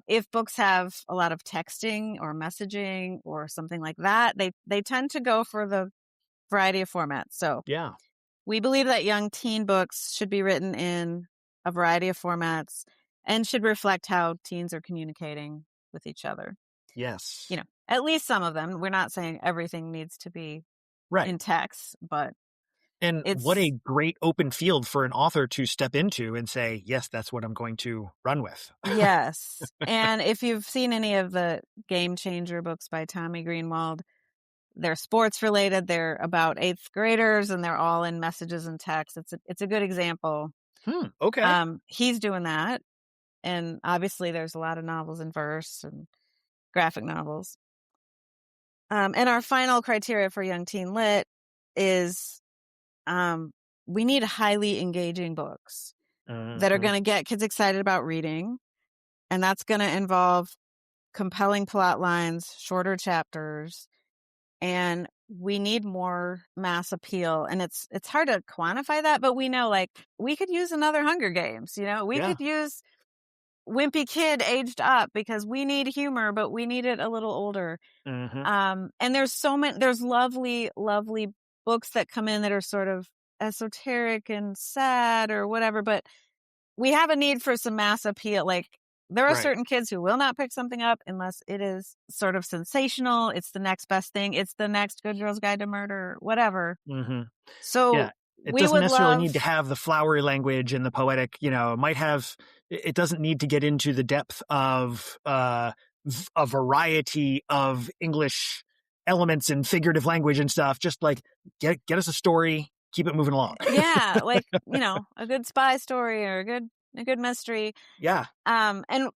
If books have a lot of texting or messaging or something like that, they tend to go for the variety of formats. So Yeah. we believe that young teen books should be written in a variety of formats and should reflect how teens are communicating with each other. Yes. You know, at least some of them. We're not saying everything needs to be in text, but and what a great open field for an author to step into and say, yes, that's what I'm going to run with. Yes. And if you've seen any of the Game Changer books by Tommy Greenwald, they're sports related. They're about 8th graders and they're all in messages and text. It's a good example. Okay. He's doing that. And obviously there's a lot of novels in verse and graphic novels. And our final criteria for young teen lit is we need highly engaging books that are going to get kids excited about reading. And that's going to involve compelling plot lines, shorter chapters, and we need more mass appeal. And it's hard to quantify that, but we know, like, we could use another Hunger Games, you know, we could use Wimpy Kid aged up because we need humor, but we need it a little older. And there's lovely, lovely books that come in that are sort of esoteric and sad or whatever, but we have a need for some mass appeal. Like, there are certain kids who will not pick something up unless it is sort of sensational. It's the next best thing. It's the next Good Girl's Guide to Murder, whatever. So it doesn't necessarily need to have the flowery language and the poetic, you know, it doesn't need to get into the depth of a variety of English elements and figurative language and stuff. Just like get us a story, keep it moving along. Yeah, like, you know, a good spy story or a good mystery. Yeah. And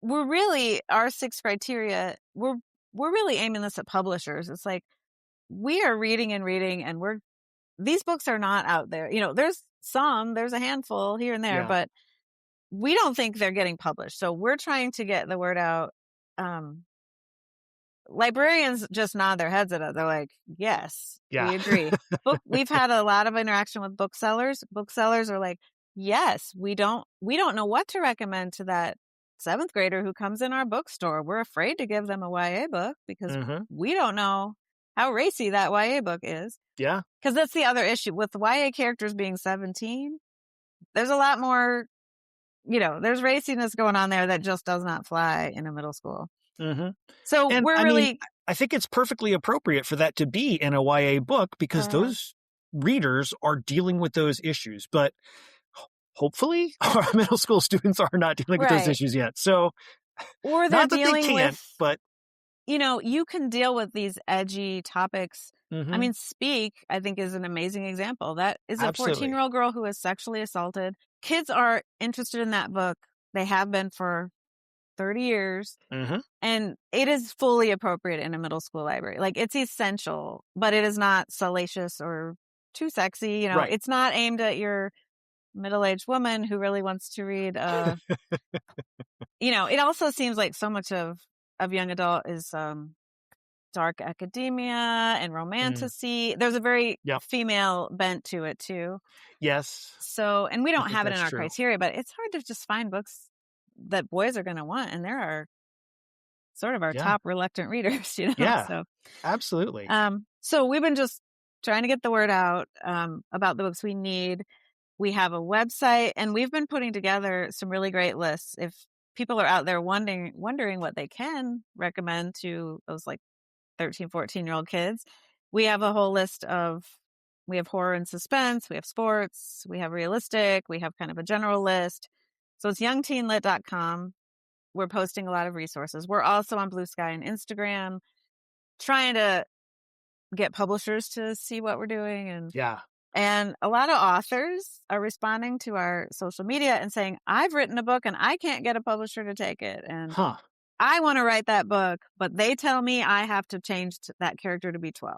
we're really, our 6 criteria, we're really aiming this at publishers. It's like, we are reading and these books are not out there. You know, there's a handful here and there, but we don't think they're getting published. So we're trying to get the word out. Librarians just nod their heads at us. They're like, yes, we agree. We've had a lot of interaction with booksellers. Booksellers are like, yes, we don't know what to recommend to that 7th grader who comes in our bookstore. We're afraid to give them a YA book because we don't know how racy that YA book is. Yeah. Because that's the other issue with YA characters being 17. There's a lot more, you know, there's raciness going on there that just does not fly in a middle school. So I think it's perfectly appropriate for that to be in a YA book because those readers are dealing with those issues. But hopefully our middle school students are not dealing with those issues yet. So, or they're not that dealing they can't, with, but you know, you can deal with these edgy topics. I mean, Speak, I think, is an amazing example. That is a 14-year-old girl who is sexually assaulted. Kids are interested in that book. They have been for 30 years. And it is fully appropriate in a middle school library. Like, it's essential, but it is not salacious or too sexy. You know, it's not aimed at your middle-aged woman who really wants to read. You know, it also seems like so much of young adult is dark academia and romantasy. There's a very female bent to it too. Yes. So, and we don't have it in our criteria, but it's hard to just find books that boys are going to want. And there are sort of our top reluctant readers, you know? Yeah, so, absolutely. So we've been just trying to get the word out about the books we need. We have a website and we've been putting together some really great lists. If people are out there wondering what they can recommend to those like 13, 14-year-old kids, we have a whole list of, we have horror and suspense, we have sports, we have realistic, we have kind of a general list. So it's youngteenlit.com. We're posting a lot of resources. We're also on Blue Sky and Instagram, trying to get publishers to see what we're doing. And a lot of authors are responding to our social media and saying, I've written a book and I can't get a publisher to take it. And I want to write that book, but they tell me I have to change that character to be 12.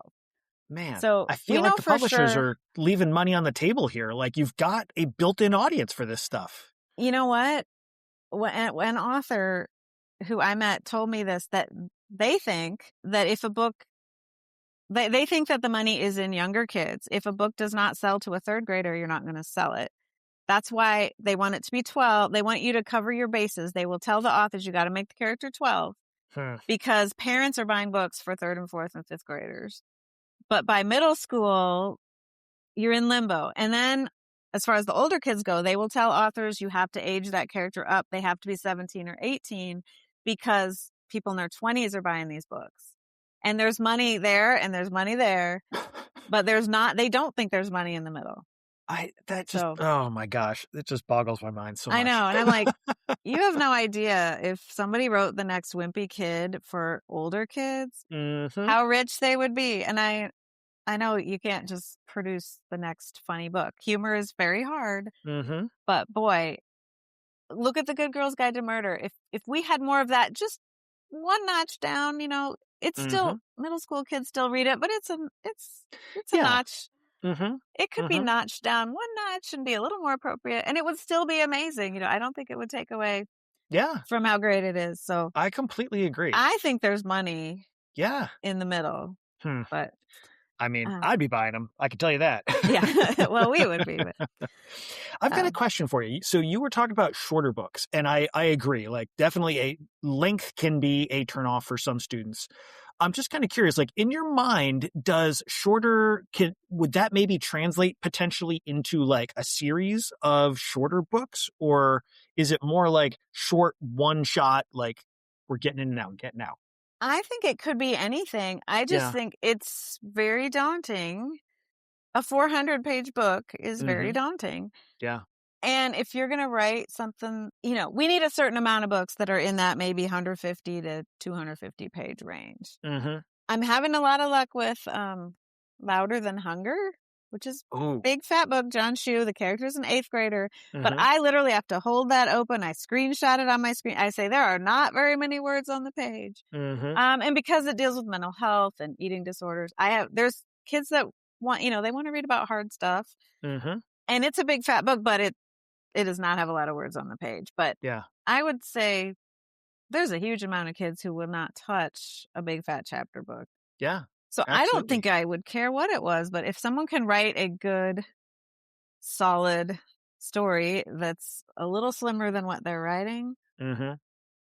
Man, so I feel like the publishers are leaving money on the table here. Like, you've got a built-in audience for this stuff. You know what? An author who I met told me this, that they think that if a book, they think that the money is in younger kids. If a book does not sell to a 3rd grader, you're not going to sell it. That's why they want it to be 12. They want you to cover your bases. They will tell the authors you got to make the character 12 because parents are buying books for 3rd and 4th and 5th graders. But by middle school, you're in limbo. And then as far as the older kids go, they will tell authors you have to age that character up. They have to be 17 or 18 because people in their 20s are buying these books. And there's money there and there's money there, but they don't think there's money in the middle. Oh my gosh, it just boggles my mind so much. I know. And I'm like, you have no idea if somebody wrote the next Wimpy Kid for older kids, how rich they would be. And I know you can't just produce the next funny book. Humor is very hard, but boy, look at The Good Girl's Guide to Murder. If we had more of that, just one notch down, it's still middle school kids still read it, but it's a notch. It could be notched down one notch and be a little more appropriate, and it would still be amazing. I don't think it would take away from how great it is. So I completely agree. I think there's money in the middle, but I mean, I'd be buying them. I can tell you that. Yeah, well, we would be. But, I've got a question for you. So you were talking about shorter books, and I agree. Like, definitely a length can be a turnoff for some students. I'm just kind of curious, like, in your mind, does would that maybe translate potentially into like a series of shorter books? Or is it more like short one shot, like we're getting in and out, getting out? I think it could be anything. I just think it's very daunting. A 400-page book is very daunting. Yeah. And if you're going to write something, we need a certain amount of books that are in that maybe 150 to 250 page range. I'm having a lot of luck with Louder Than Hunger, which is a big fat book. John Shue, the character's an 8th grader. But I literally have to hold that open. I screenshot it on my screen. I say, there are not very many words on the page. And because it deals with mental health and eating disorders, there's kids that want, they want to read about hard stuff. And it's a big fat book, but it does not have a lot of words on the page. But I would say there's a huge amount of kids who will not touch a big fat chapter book. Yeah. So absolutely. I don't think I would care what it was, but if someone can write a good, solid story that's a little slimmer than what they're writing,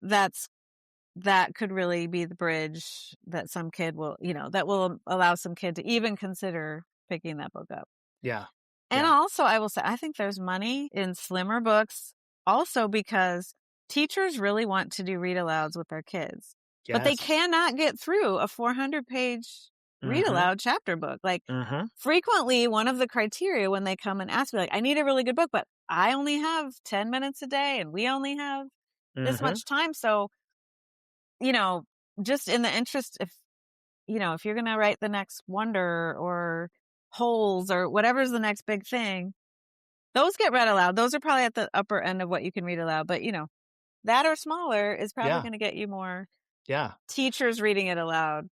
that could really be the bridge that some kid will, that will allow some kid to even consider picking that book up. Yeah. And also, I will say, I think there's money in slimmer books also because teachers really want to do read alouds with their kids. Yes. But they cannot get through a 400-page read aloud chapter book. Like, frequently, one of the criteria when they come and ask me, like, I need a really good book, but I only have 10 minutes a day and we only have this much time. So, just in the interest, if you're going to write the next Wonder or Holes or whatever's the next big thing, those get read aloud. Those are probably at the upper end of what you can read aloud. But, that or smaller is probably going to get you more teachers reading it aloud.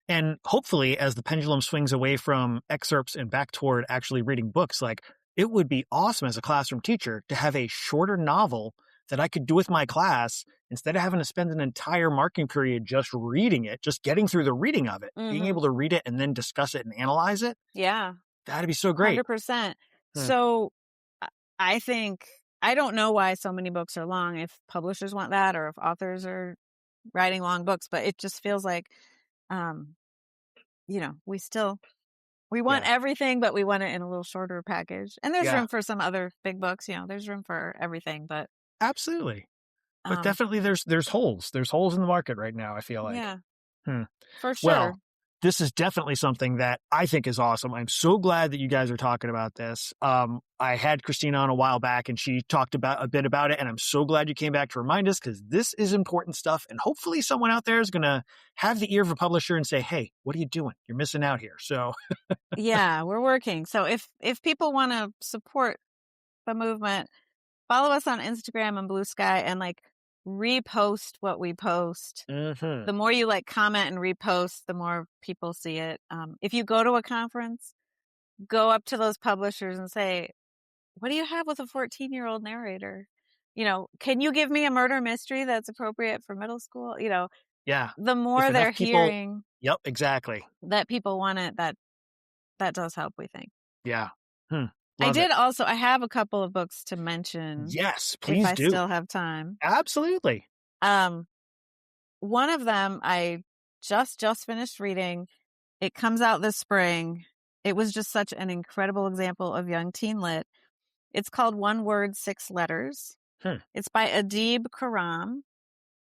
And hopefully, as the pendulum swings away from excerpts and back toward actually reading books, like, it would be awesome as a classroom teacher to have a shorter novel that I could do with my class instead of having to spend an entire marking period just reading it, just getting through the reading of it, being able to read it and then discuss it and analyze it. Yeah. That'd be so great. 100%. So I think, I don't know why so many books are long, if publishers want that or if authors are writing long books, but it just feels like, we want everything, but we want it in a little shorter package. And there's room for some other big books, there's room for everything, but. Absolutely. But definitely there's holes. There's holes in the market right now, I feel like. Yeah. For sure. Well, this is definitely something that I think is awesome. I'm so glad that you guys are talking about this. I had Kristin on a while back and she talked about a bit about it, and I'm so glad you came back to remind us because this is important stuff. And hopefully someone out there is going to have the ear of a publisher and say, hey, what are you doing? You're missing out here. So yeah, we're working. So if people want to support the movement, follow us on Instagram and Blue Sky and repost what we post. The more you comment and repost, the more people see it. If you go to a conference, go up to those publishers and say, what do you have with a 14-year-old narrator? Can you give me a murder mystery that's appropriate for middle school? Yeah. The more they're hearing. Yep, exactly. That people want it, that does help, we think. Yeah. I did also, I have a couple of books to mention. Yes, please do. If I still have time. Absolutely. One of them I just finished reading. It comes out this spring. It was just such an incredible example of young teen lit. It's called One Word, Six Letters. It's by Adib Khorram,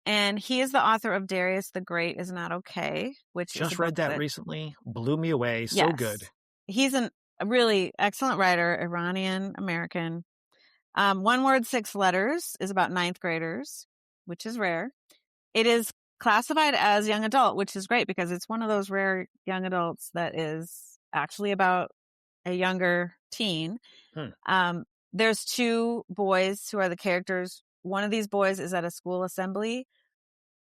and he is the author of Darius the Great Is Not Okay, which just is read that recently. Blew me away. So good. He's a really excellent writer, Iranian American. One Word, Six Letters is about ninth graders, which is rare. It is classified as young adult, which is great because it's one of those rare young adults that is actually about a younger teen. There's two boys who are the characters. One of these boys is at a school assembly,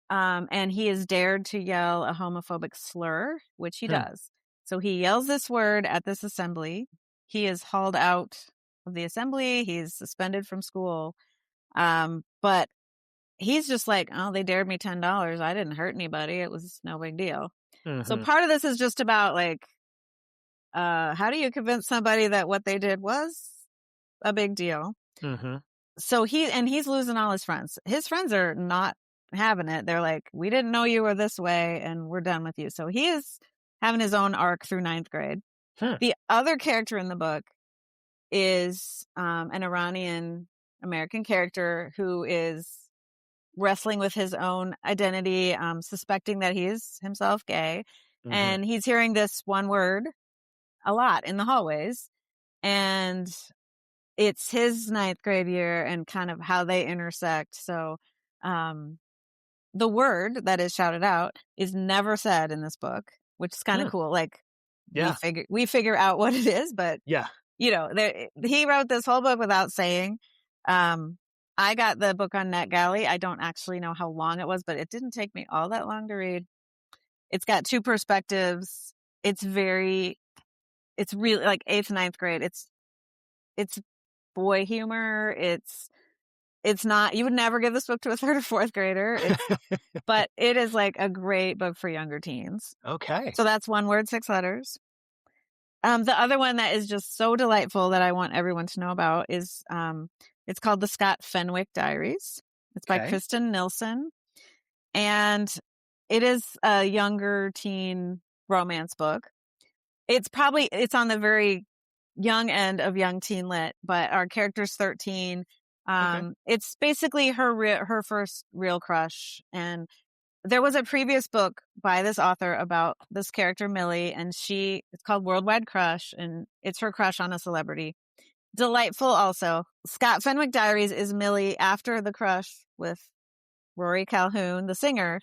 and he is dared to yell a homophobic slur, which he does. So he yells this word at this assembly. He is hauled out of the assembly. He's suspended from school. But he's just like, oh, they dared me $10. I didn't hurt anybody. It was no big deal. So part of this is just about like, how do you convince somebody that what they did was a big deal? So he's losing all his friends. His friends are not having it. They're like, we didn't know you were this way and we're done with you. So he is having his own arc through ninth grade. The other character in the book is an Iranian American character who is wrestling with his own identity, suspecting that he is himself gay. And he's hearing this one word a lot in the hallways. And it's his ninth grade year and kind of how they intersect. So the word that is shouted out is never said in this book, which is kind of cool. Like, we figure out what it is, but you know, he wrote this whole book without saying. I got the book on NetGalley. I don't actually know how long it was, but it didn't take me all that long to read. It's got two perspectives. It's really like 8th, 9th grade. It's boy humor. It's not, you would never give this book to a 3rd or 4th grader, but it is like a great book for younger teens. Okay. So that's One Word, Six Letters. The other one that is just so delightful that I want everyone to know about is, it's called the Scott Fenwick Diaries. It's by Kristin Nilsen. And it is a younger teen romance book. It's on the very young end of young teen lit, but our character's 13. It's basically her first real crush. And there was a previous book by this author about this character, Millie, and it's called Worldwide Crush, and it's her crush on a celebrity. Delightful also. Scott Fenwick Diaries is Millie after the crush with Rory Calhoun, the singer.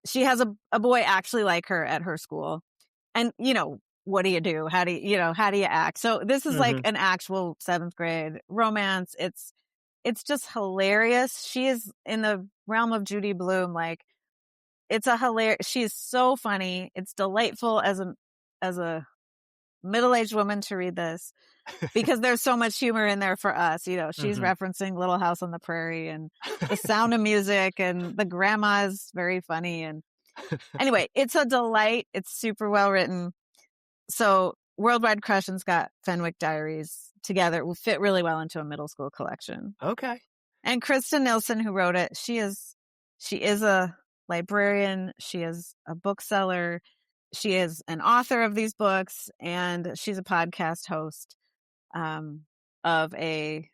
She has a boy actually like her at her school. And, you know, what do you do? How do you act? So this is like an actual 7th grade romance. It's just hilarious. She is in the realm of Judy Blume. Like, it's she's so funny. It's delightful as a middle-aged woman to read this because there's so much humor in there for us. You know, she's referencing Little House on the Prairie and The Sound of Music, and the grandma is very funny. And anyway, it's a delight. It's super well written. So Worldwide Crush and Scott Fenwick Diaries together will fit really well into a middle school collection. Okay. And Kristin Nilsen, who wrote it, she is a librarian. She is a bookseller. She is an author of these books, and she's a podcast host of a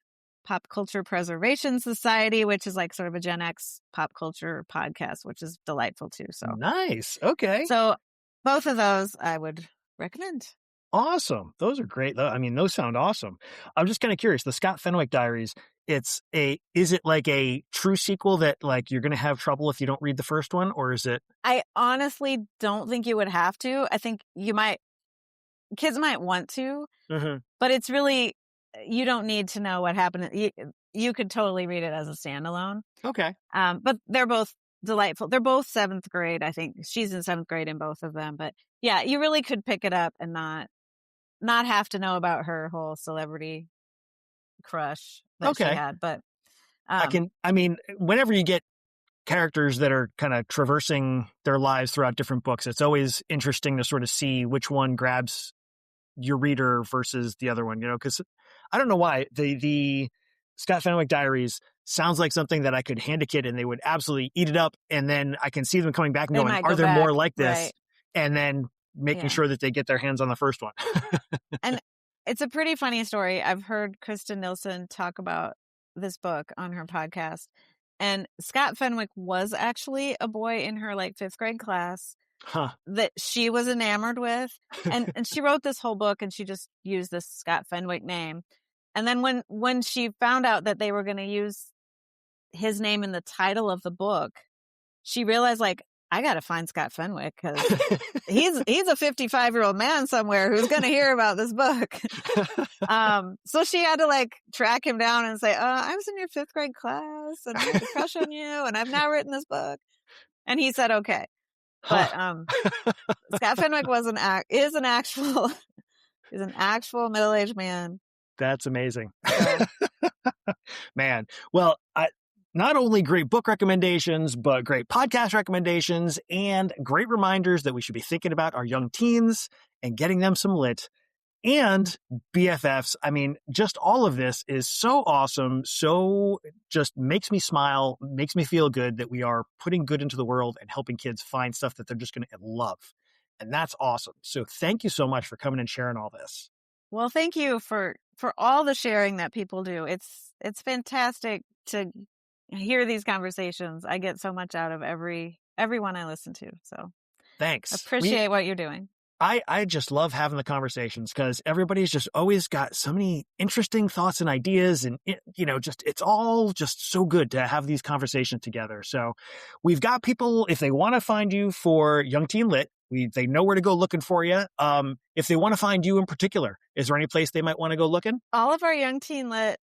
Pop Culture Preservation Society, which is like sort of a Gen X pop culture podcast, which is delightful too. So nice. Okay. So both of those I would recommend. Awesome. Those are great. I mean, those sound awesome. I'm just kind of curious. The Scott Fenwick Diaries, is it like a true sequel that like you're going to have trouble if you don't read the first one, or is it? I honestly don't think you would have to. I think kids might want to, but it's really, you don't need to know what happened. You could totally read it as a standalone. Okay. But they're both delightful. They're both 7th grade. I think she's in 7th grade in both of them, but yeah, you really could pick it up and not have to know about her whole celebrity crush that she had. But whenever you get characters that are kind of traversing their lives throughout different books, it's always interesting to sort of see which one grabs your reader versus the other one, you know, because I don't know why the Scott Fenwick Diaries sounds like something that I could hand a kid and they would absolutely eat it up. And then I can see them coming back and They going, might are go there back, more like this? right. And then making sure that they get their hands on the first one. And it's a pretty funny story. I've heard Kristin Nilsen talk about this book on her podcast. And Scott Fenwick was actually a boy in her like 5th grade class that she was enamored with. And she wrote this whole book and she just used this Scott Fenwick name. And then when she found out that they were going to use his name in the title of the book, she realized, like, I got to find Scott Fenwick because he's a 55-year-old man somewhere who's going to hear about this book. So she had to like track him down and say, I was in your 5th grade class and I had a crush on you and I've now written this book. And he said, okay. But Scott Fenwick is an actual middle-aged man. That's amazing. So. Man. Well, not only great book recommendations, but great podcast recommendations and great reminders that we should be thinking about our young teens and getting them some lit and BFFs. I mean, just all of this is so awesome. So just makes me smile, makes me feel good that we are putting good into the world and helping kids find stuff that they're just going to love. And that's awesome. So thank you so much for coming and sharing all this. Well, thank you for all the sharing that people do. It's fantastic to hear these conversations. I get so much out of everyone I listen to. So thanks. Appreciate what you're doing. I just love having the conversations because everybody's just always got so many interesting thoughts and ideas and, it's all just so good to have these conversations together. So we've got people, if they want to find you for Young Teen Lit, they know where to go looking for you. If they want to find you in particular, is there any place they might want to go looking? All of our Young Teen Lit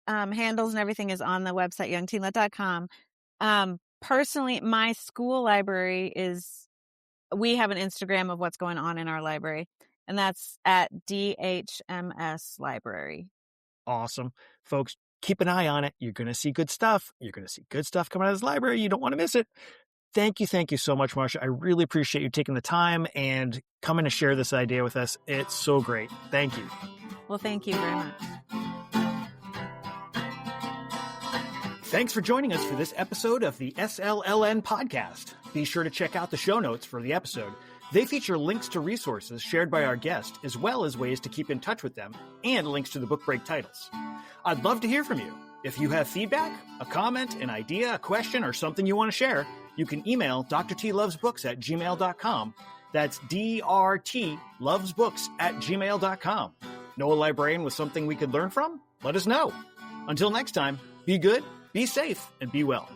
handles and everything is on the website, youngteenlit.com. Personally, my school library we have an Instagram of what's going on in our library, and that's at DHMS Library. Awesome. Folks, keep an eye on it. You're going to see good stuff. You're going to see good stuff coming out of this library. You don't want to miss it. Thank you so much, Marcia. I really appreciate you taking the time and coming to share this idea with us. It's so great. Thank you. Well, thank you very much. Thanks for joining us for this episode of the SLLN podcast. Be sure to check out the show notes for the episode. They feature links to resources shared by our guest, as well as ways to keep in touch with them, and links to the book break titles. I'd love to hear from you. If you have feedback, a comment, an idea, a question, or something you want to share, you can email drtlovesbooks@gmail.com. That's drtlovesbooks@gmail.com. Know a librarian with something we could learn from? Let us know. Until next time, be good, be safe, and be well.